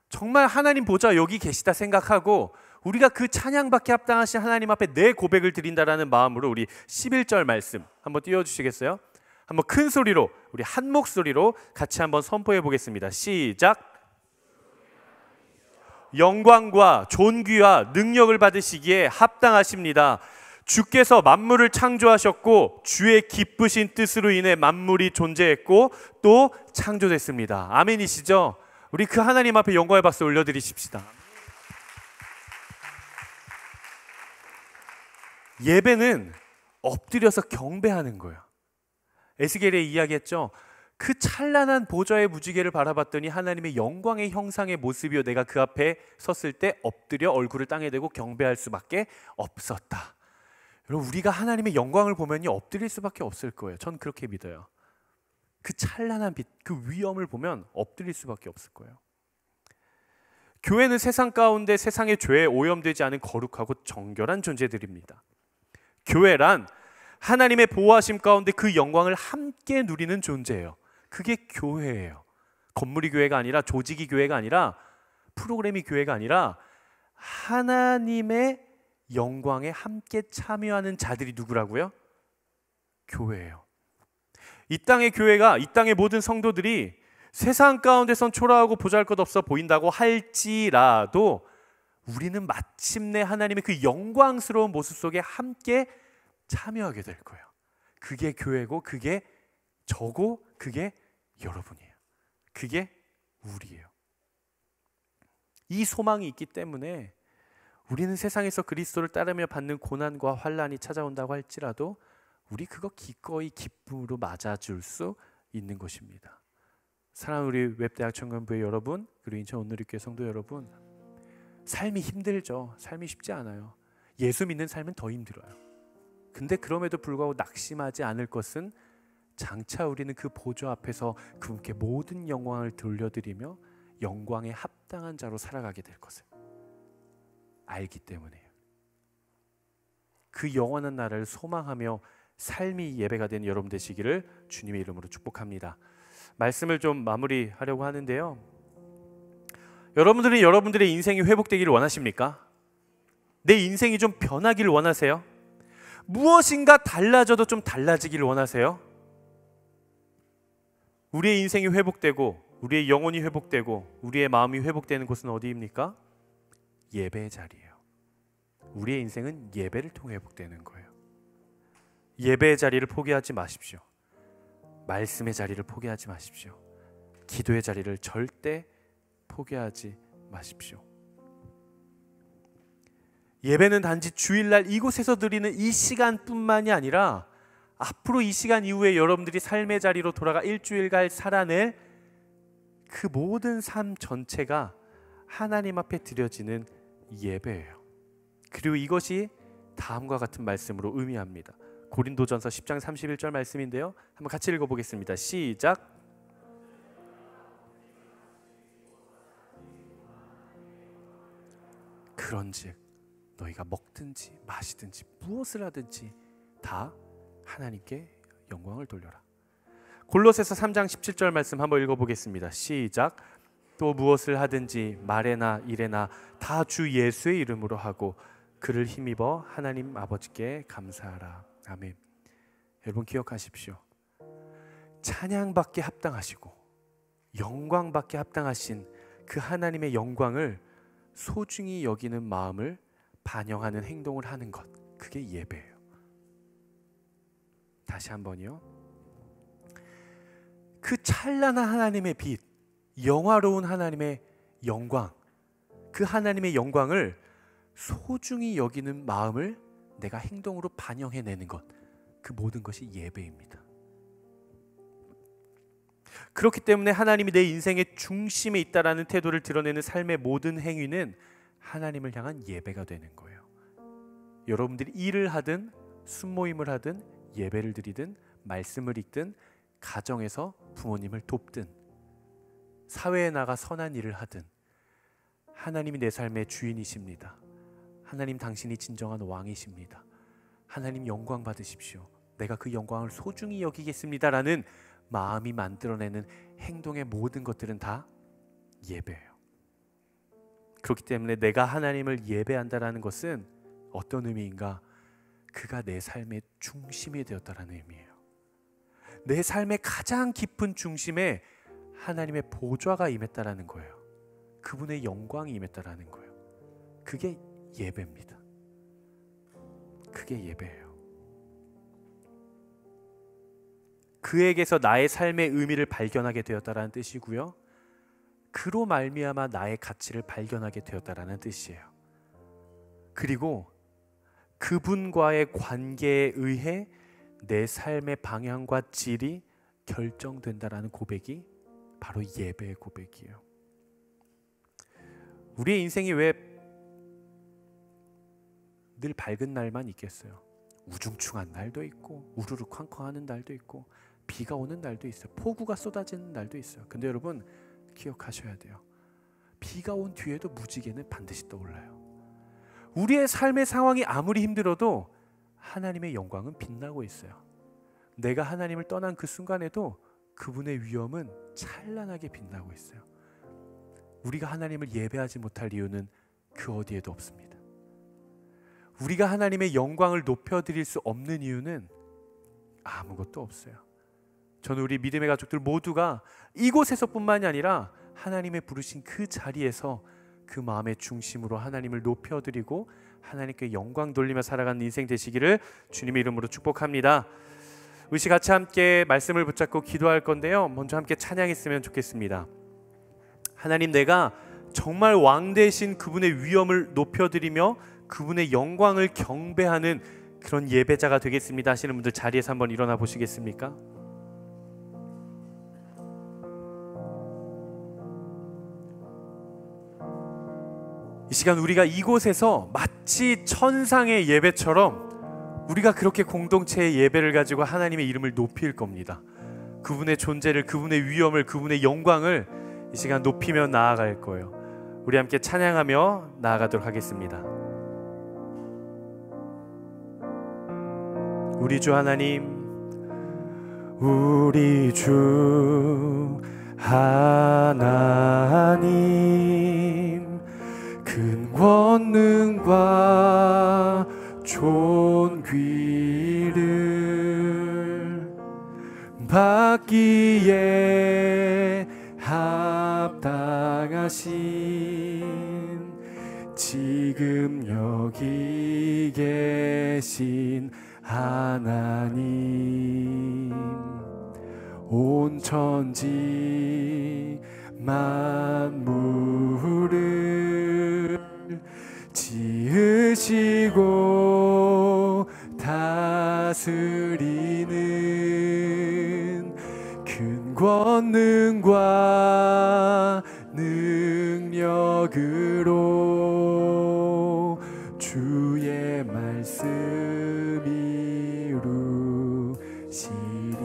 A: 정말 하나님 보좌 여기 계시다 생각하고, 우리가 그 찬양받게 합당하신 하나님 앞에 내 고백을 드린다라는 마음으로 우리 11절 말씀 한번 띄워주시겠어요? 한번 큰 소리로, 우리 한 목소리로 같이 한번 선포해 보겠습니다. 시작. 영광과 존귀와 능력을 받으시기에 합당하십니다. 주께서 만물을 창조하셨고 주의 기쁘신 뜻으로 인해 만물이 존재했고 또 창조됐습니다. 아멘이시죠? 우리 그 하나님 앞에 영광의 박수 올려드리십시다. 예배는 엎드려서 경배하는 거예요. 에스겔에 이야기했죠. 그 찬란한 보좌의 무지개를 바라봤더니 하나님의 영광의 형상의 모습이요 내가 그 앞에 섰을 때 엎드려 얼굴을 땅에 대고 경배할 수밖에 없었다. 여러분, 우리가 하나님의 영광을 보면요 엎드릴 수밖에 없을 거예요. 전 그렇게 믿어요. 그 찬란한 빛, 그 위엄을 보면 엎드릴 수밖에 없을 거예요. 교회는 세상 가운데 세상의 죄에 오염되지 않은 거룩하고 정결한 존재들입니다. 교회란 하나님의 보호하심 가운데 그 영광을 함께 누리는 존재예요. 그게 교회예요. 건물이 교회가 아니라, 조직이 교회가 아니라, 프로그램이 교회가 아니라 하나님의 영광에 함께 참여하는 자들이 누구라고요? 교회예요. 이 땅의 교회가, 이 땅의 모든 성도들이 세상 가운데선 초라하고 보잘것없어 보인다고 할지라도 우리는 마침내 하나님의 그 영광스러운 모습 속에 함께 참여하게 될 거예요. 그게 교회고, 그게 저고, 그게 여러분이에요. 그게 우리예요. 이 소망이 있기 때문에 우리는 세상에서 그리스도를 따르며 받는 고난과 환난이 찾아온다고 할지라도 우리 그거 기꺼이 기쁨으로 맞아줄 수 있는 것입니다. 사랑하는 우리 웹대학 청년부의 여러분, 그리고 인천 온누리교회 성도 여러분, 삶이 힘들죠. 삶이 쉽지 않아요. 예수 믿는 삶은 더 힘들어요. 근데 그럼에도 불구하고 낙심하지 않을 것은 장차 우리는 그 보좌 앞에서 그분께 모든 영광을 돌려드리며 영광에 합당한 자로 살아가게 될 것을 알기 때문에요. 그 영원한 나라를 소망하며 삶이 예배가 된 여러분 되시기를 주님의 이름으로 축복합니다. 말씀을 좀 마무리하려고 하는데요. 여러분들은 여러분들의 인생이 회복되기를 원하십니까? 내 인생이 좀 변하기를 원하세요? 무엇인가 달라져도 좀 달라지기를 원하세요? 우리의 인생이 회복되고 우리의 영혼이 회복되고 우리의 마음이 회복되는 곳은 어디입니까? 예배의 자리예요. 우리의 인생은 예배를 통해 회복되는 거예요. 예배의 자리를 포기하지 마십시오. 말씀의 자리를 포기하지 마십시오. 기도의 자리를 절대 포기하지 마십시오. 예배는 단지 주일날 이곳에서 드리는 이 시간뿐만이 아니라 앞으로 이 시간 이후에 여러분들이 삶의 자리로 돌아가 일주일간 살아낼 그 모든 삶 전체가 하나님 앞에 드려지는 예배예요. 그리고 이것이 다음과 같은 말씀으로 의미합니다. 고린도전서 10장 31절 말씀인데요. 한번 같이 읽어보겠습니다. 시작. 그런즉 너희가 먹든지 마시든지 무엇을 하든지 다 하나님께 영광을 돌려라. 골로새서 3장 17절 말씀 한번 읽어보겠습니다. 시작. 또 무엇을 하든지 말에나 일에나 다 주 예수의 이름으로 하고 그를 힘입어 하나님 아버지께 감사하라. 아멘. 여러분 기억하십시오. 찬양받게 합당하시고 영광받게 합당하신 그 하나님의 영광을 소중히 여기는 마음을 반영하는 행동을 하는 것, 그게 예배예요. 다시 한번요. 그 찬란한 하나님의 빛, 영화로운 하나님의 영광, 그 하나님의 영광을 소중히 여기는 마음을 내가 행동으로 반영해내는 것, 그 모든 것이 예배입니다. 그렇기 때문에 하나님이 내 인생의 중심에 있다라는 태도를 드러내는 삶의 모든 행위는 하나님을 향한 예배가 되는 거예요. 여러분들이 일을 하든 순모임을 하든 예배를 드리든 말씀을 읽든 가정에서 부모님을 돕든 사회에 나가 선한 일을 하든 하나님이 내 삶의 주인이십니다. 하나님 당신이 진정한 왕이십니다. 하나님 영광 받으십시오. 내가 그 영광을 소중히 여기겠습니다라는 마음이 만들어내는 행동의 모든 것들은 다 예배예요. 그렇기 때문에 내가 하나님을 예배한다라는 것은 어떤 의미인가? 그가 내 삶의 중심이 되었다라는 의미예요. 내 삶의 가장 깊은 중심에 하나님의 보좌가 임했다라는 거예요. 그분의 영광이 임했다라는 거예요. 그게 예배입니다. 그게 예배예요. 그에게서 나의 삶의 의미를 발견하게 되었다라는 뜻이고요. 그로 말미암아 나의 가치를 발견하게 되었다라는 뜻이에요. 그리고 그분과의 관계에 의해 내 삶의 방향과 질이 결정된다라는 고백이 바로 예배의 고백이에요. 우리의 인생이 왜 늘 밝은 날만 있겠어요? 우중충한 날도 있고 우르르 쾅쾅하는 날도 있고 비가 오는 날도 있어요. 폭우가 쏟아지는 날도 있어요. 근데 여러분 기억하셔야 돼요. 비가 온 뒤에도 무지개는 반드시 떠올라요. 우리의 삶의 상황이 아무리 힘들어도 하나님의 영광은 빛나고 있어요. 내가 하나님을 떠난 그 순간에도 그분의 위엄은 찬란하게 빛나고 있어요. 우리가 하나님을 예배하지 못할 이유는 그 어디에도 없습니다. 우리가 하나님의 영광을 높여드릴 수 없는 이유는 아무것도 없어요. 저는 우리 믿음의 가족들 모두가 이곳에서뿐만이 아니라 하나님의 부르신 그 자리에서 그 마음의 중심으로 하나님을 높여드리고 하나님께 영광 돌리며 살아가는 인생 되시기를 주님의 이름으로 축복합니다. 우리 같이 함께 말씀을 붙잡고 기도할 건데요. 먼저 함께 찬양했으면 좋겠습니다. 하나님, 내가 정말 왕 되신 그분의 위엄을 높여드리며 그분의 영광을 경배하는 그런 예배자가 되겠습니다 하시는 분들 자리에서 한번 일어나 보시겠습니까? 이 시간 우리가 이곳에서 마치 천상의 예배처럼 우리가 그렇게 공동체의 예배를 가지고 하나님의 이름을 높일 겁니다. 그분의 존재를, 그분의 위엄을, 그분의 영광을 이 시간 높이며 나아갈 거예요. 우리 함께 찬양하며 나아가도록 하겠습니다. 우리 주 하나님, 우리 주 하나님, 큰 권능과 존귀를 받기에 합당하신 지금 여기 계신 하나님, 온 천지 만물을 지으시고 다스리는 큰 권능과 능력으로 주의 말씀 이루시리.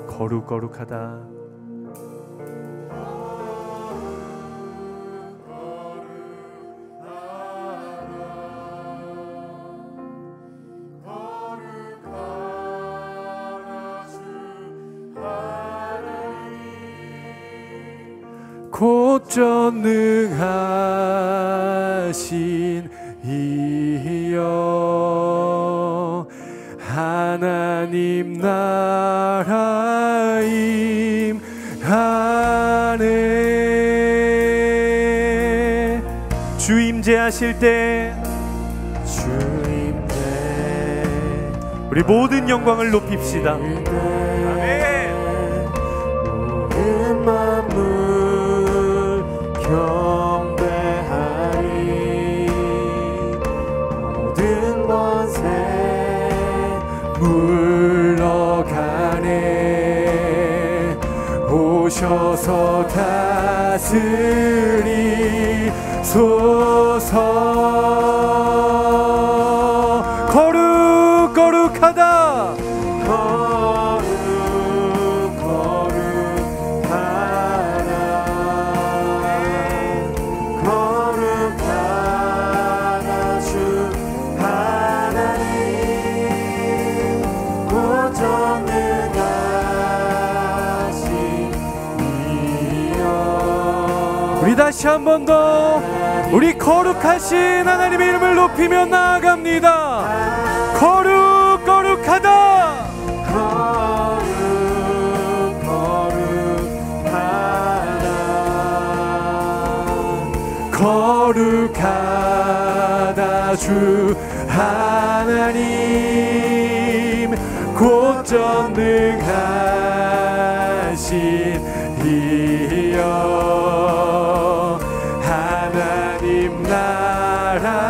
A: 거룩거룩하다. 곧 전능하신 이여 하나님 나라 임하네. 주 임재하실 때 우리 모든 영광을 높입시다. 아멘. 모든 만물 경배하리. 모든 권세 물러가네. 오셔서 다스리소서. 거룩거룩하다. 다시 한 번 더 우리 거룩하신 하나님의 이름을 높이며 나아갑니다. 거룩거룩하다. 거룩거룩하다. 거룩하다 주 하나님 곧 전능하신 이여 하나님 나라의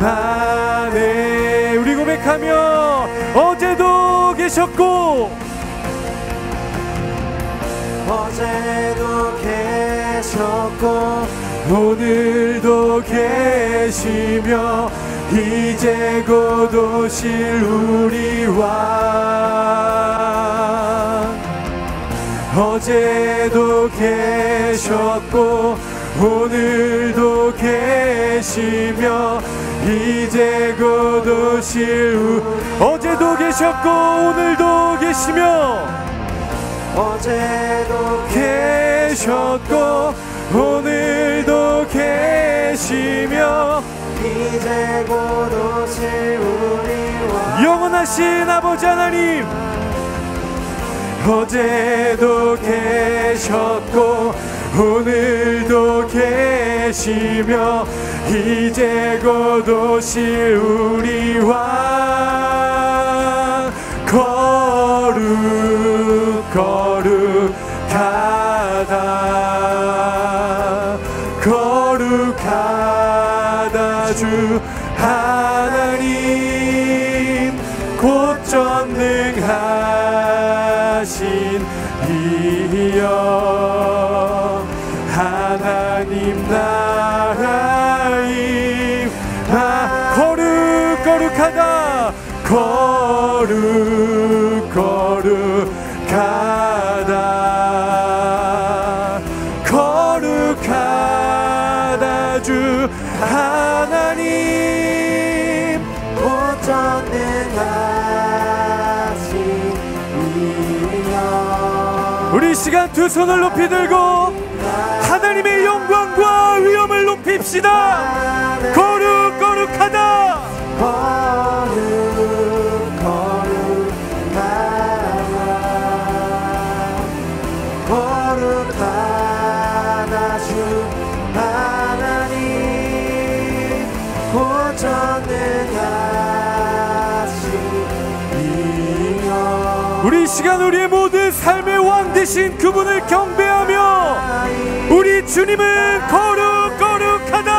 A: 안에 우리 고백하며 어제도 계셨고
B: 어제도 계셨고
A: 오늘도 계시며 이제 곧 오실 우리 왕 어제도 계셨고 오늘도 계시며 이제 곧 오실 어제도 계셨고 오늘도 계시며
B: 어제도
A: 계셨고 오늘도 계시며
B: 이제 곧 오실 우리 왕
A: 영원하신 아버지 하나님 어제도 계셨고 오늘도 계시며 이제 곧 오실 우리 왕 거룩하다 거룩하다 주 하나님 곧 전능하신 이여 하나님 나라임 거룩하다 거룩하다 주 하나님
B: 곧 전능하신 이여
A: 우리 시간 두 손을 높이 들고 하나님의 영광과 위엄을 높입시다. 거룩하다
B: 거룩하다 주 하나님 곧 전능하신 이여
A: 우리 시간 우리의 모든 삶의 왕 되신 그분을 경배하며 우리 주님은 거룩하다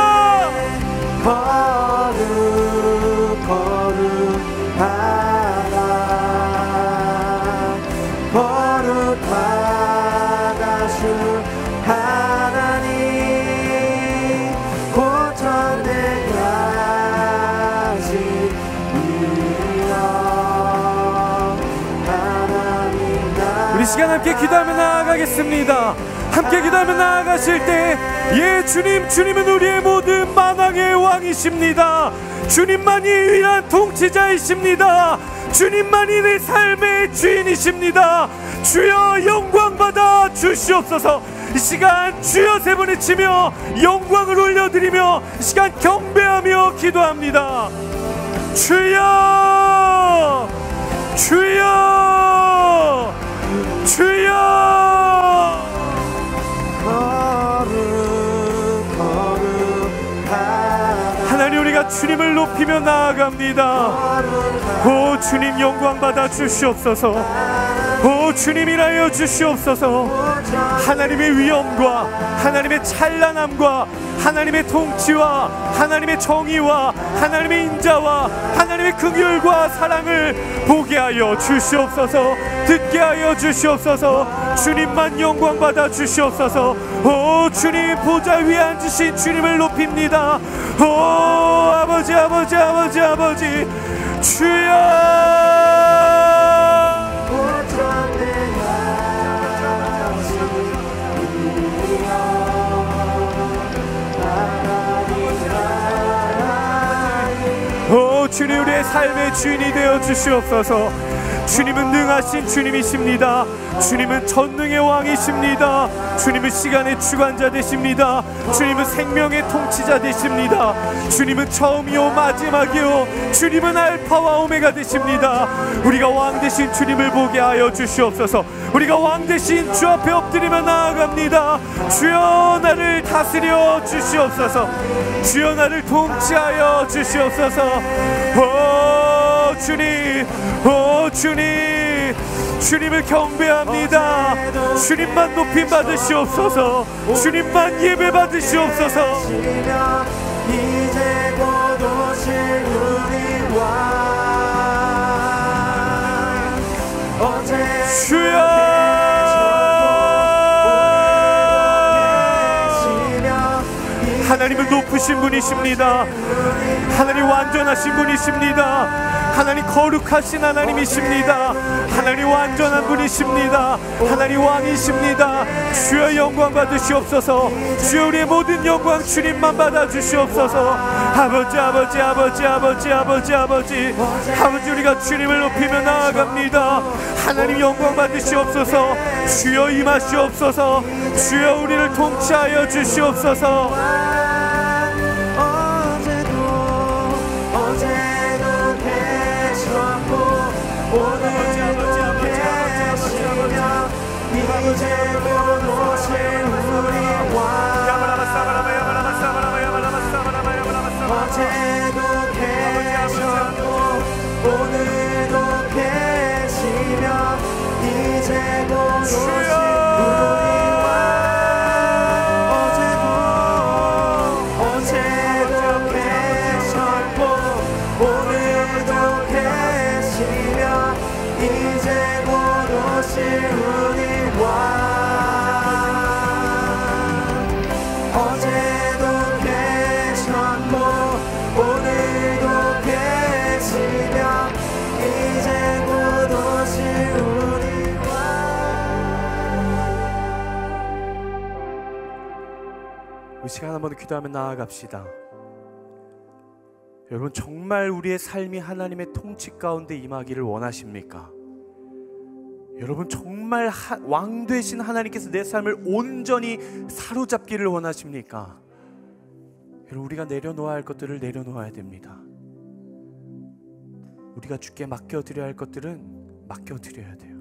B: 거룩하다 주 하나님 곧 전능하신 이여 하나님
A: 우리 시간 함께 기도하며 나아가겠습니다. 함께 기도하며 나아가실 때 예 주님은 우리의 모든 만왕의 왕이십니다. 주님만이 위한 통치자이십니다. 주님만이 내 삶의 주인이십니다. 주여 영광 받아 주시옵소서. 이 시간 주여 세 번 외치며 영광을 올려드리며 이 시간 경배하며 기도합니다. 주여 주여 주여 하나님 우리가 주님을 높이며 나아갑니다. 오 주님 영광 받아 주시옵소서. 오 주님 일하여 주시옵소서. 하나님의 위엄과 하나님의 찬란함과 하나님의 통치와 하나님의 정의와 하나님의 인자와 하나님의 긍휼과 사랑을 보게 하여 주시옵소서. 듣게 하여 주시옵소서. 주님만 영광 받아 주시옵소서. 오 주님 보좌 위에 앉으신 주님을 높입니다. 오 아버지 주여 오 주님 우리의 삶의 주인이 되어 주시옵소서. 주님은 능하신 주님이십니다. 주님은 전능의 왕이십니다. 주님은 시간의 주관자 되십니다. 주님은 생명의 통치자 되십니다. 주님은 처음이요 마지막이요, 주님은 알파와 오메가 되십니다. 우리가 왕 되신 주님을 보게 하여 주시옵소서. 우리가 왕 되신 주 앞에 엎드리며 나아갑니다. 주여 나를 다스려 주시옵소서. 주여 나를 통치하여 주시옵소서. 오 주님, 오 주님, 주님을 경배합니다. 주님만 높임 받으시옵소서. 주님만 예배 받으시옵소서.
B: 이제 곧 오실 우리 왕, 어제
A: 주여, 하나님은 높으신 분이십니다. 하나님 완전하신 분이십니다. 하나님 거룩하신 하나님이십니다. 하나님 완전한 분이십니다. 하나님 왕이십니다. 주여 영광 받으시옵소서. 주여 우리의 모든 영광 주님만 받아주시옵소서. 아버지 아버지 아버지 아버지 아버지 아버지 아버지, 우리가 주님을 높이며 나아갑니다. 하나님 영광 받으시옵소서. 주여 임하시옵소서. 주여 우리를 통치하여 주시옵소서.
B: 이제 곧 오실 우리 왕, 어제도 계셨고 오늘도 계시며 이제 곧 오실 우리 왕, 어제도 계셨고 오늘도 계시며 이제 곧 오실 우리 왕, 어제도 계셨고 오늘도 계시며 이제 곧 오실 우리 왕.
A: 이 시간 한번 기도하며 나아갑시다. 여러분, 정말 우리의 삶이 하나님의 통치 가운데 임하기를 원하십니까? 여러분, 정말 왕 되신 하나님께서 내 삶을 온전히 사로잡기를 원하십니까? 여러분, 우리가 내려놓아야 할 것들을 내려놓아야 됩니다. 우리가 주께 맡겨드려야 할 것들은 맡겨드려야 돼요.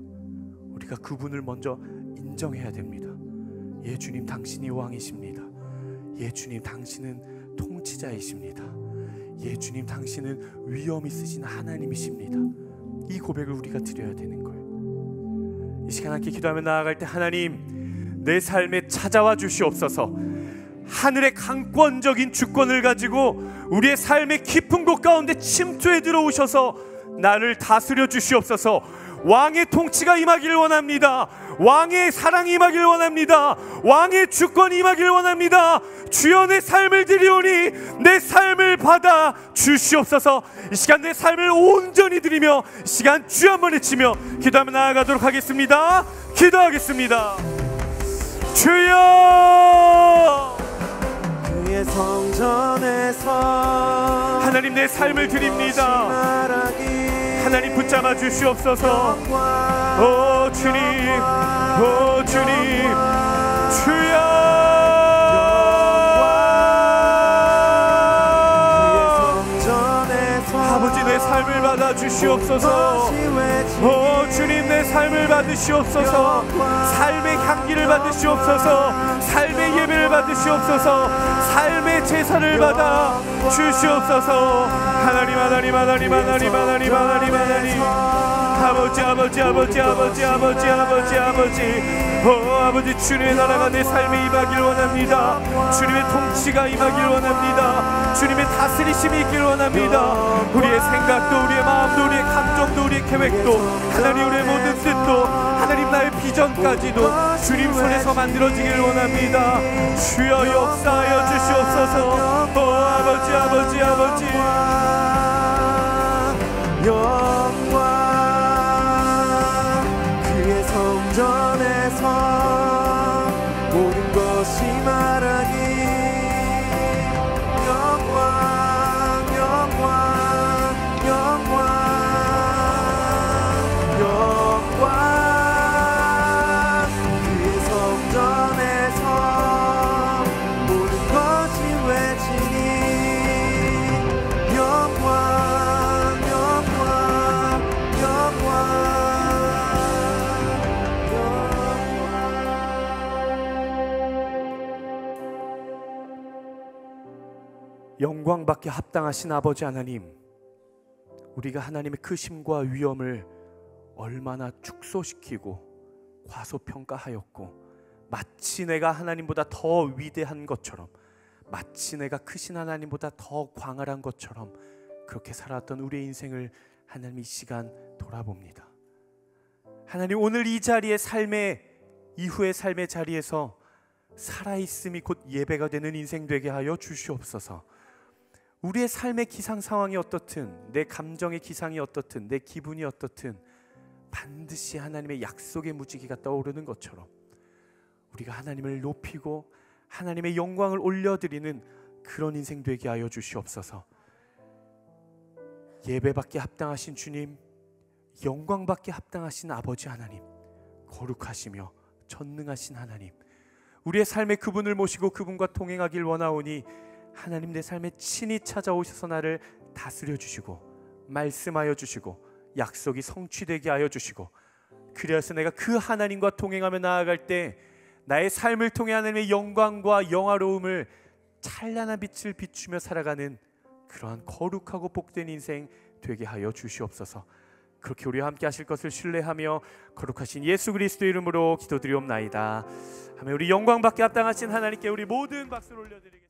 A: 우리가 그분을 먼저 인정해야 됩니다. 예 주님, 당신이 왕이십니다. 예 주님, 당신은 통치자이십니다. 예 주님, 당신은 위엄 있으신 하나님이십니다. 이 고백을 우리가 드려야 되는 거예요. 이 시간 함께 기도하며 나아갈 때, 하나님 내 삶에 찾아와 주시옵소서. 하늘의 강권적인 주권을 가지고 우리의 삶의 깊은 곳 가운데 침투해 들어오셔서 나를 다스려 주시옵소서. 왕의 통치가 임하기를 원합니다. 왕의 사랑이 임하기를 원합니다. 왕의 주권이 임하기를 원합니다. 주여, 내 삶을 드리오니 내 삶을 받아 주시옵소서. 이 시간 내 삶을 온전히 드리며 이 시간 주여 한번 외치며 기도하며 나아가도록 하겠습니다. 기도하겠습니다. 주여,
B: 그의 성전에서
A: 하나님 내 삶을 드립니다. 하나님 붙잡아 주시옵소서. 오 주님, 오 주님, 주여, 아버지 내 삶을 받아 주시옵소서. 오 주님, 내 삶을 받으시옵소서. 삶의 향기를 받으시옵소서. 삶의 예배를 받으시옵소서. 삶의 제사를 받아 주시옵소서. 하나님, 하나님, 하나님, 하나님, 하나님, 하나님, 하나님, 아버지, 아버지, 아버지, 아버지, 아버지, 아버지, 아버지, 아버지, 주님의 나라가 내 삶에 임하길 원합니다. 주님의 통치가 임하길 원합니다. 주님의 다스리심이 있길 원합니다. 우리의 생각도, 우리의 마음도, 우리의 감정도, 우리의 계획도, 하나님 우리의 모든 뜻도, 하나님 나의 비전까지도 주님 손에서 만들어지길 원합니다. 주여 역사하여 주시옵소서. 아버지, 아버지, 아버지,
B: 영광, 그의 성전에서 모든 것이 말하기 영광, 영광, 영광,
A: 영광받게 합당하신 아버지 하나님, 우리가 하나님의 크심과 위엄을 얼마나 축소시키고 과소평가하였고, 마치 내가 하나님보다 더 위대한 것처럼, 마치 내가 크신 하나님보다 더 광활한 것처럼 그렇게 살아왔던 우리의 인생을 하나님 이 시간 돌아봅니다. 하나님, 오늘 이 자리에 이후의 삶의 자리에서 살아있음이 곧 예배가 되는 인생 되게 하여 주시옵소서. 우리의 삶의 기상 상황이 어떻든, 내 감정의 기상이 어떻든, 내 기분이 어떻든 반드시 하나님의 약속의 무지개가 떠오르는 것처럼 우리가 하나님을 높이고 하나님의 영광을 올려드리는 그런 인생 되게 하여 주시옵소서. 예배받게 합당하신 주님, 영광받게 합당하신 아버지 하나님, 거룩하시며 전능하신 하나님, 우리의 삶에 그분을 모시고 그분과 동행하길 원하오니 하나님, 내 삶에 친히 찾아오셔서 나를 다스려 주시고 말씀하여 주시고 약속이 성취되게 하여 주시고, 그래서 내가 그 하나님과 동행하며 나아갈 때 나의 삶을 통해 하나님의 영광과 영화로움을 찬란한 빛을 비추며 살아가는 그러한 거룩하고 복된 인생 되게 하여 주시옵소서. 그렇게 우리와 함께 하실 것을 신뢰하며 거룩하신 예수 그리스도의 이름으로 기도드리옵나이다. 하며 우리 영광받게 합당하신 하나님께 우리 모든 박수를 올려드리겠습니다.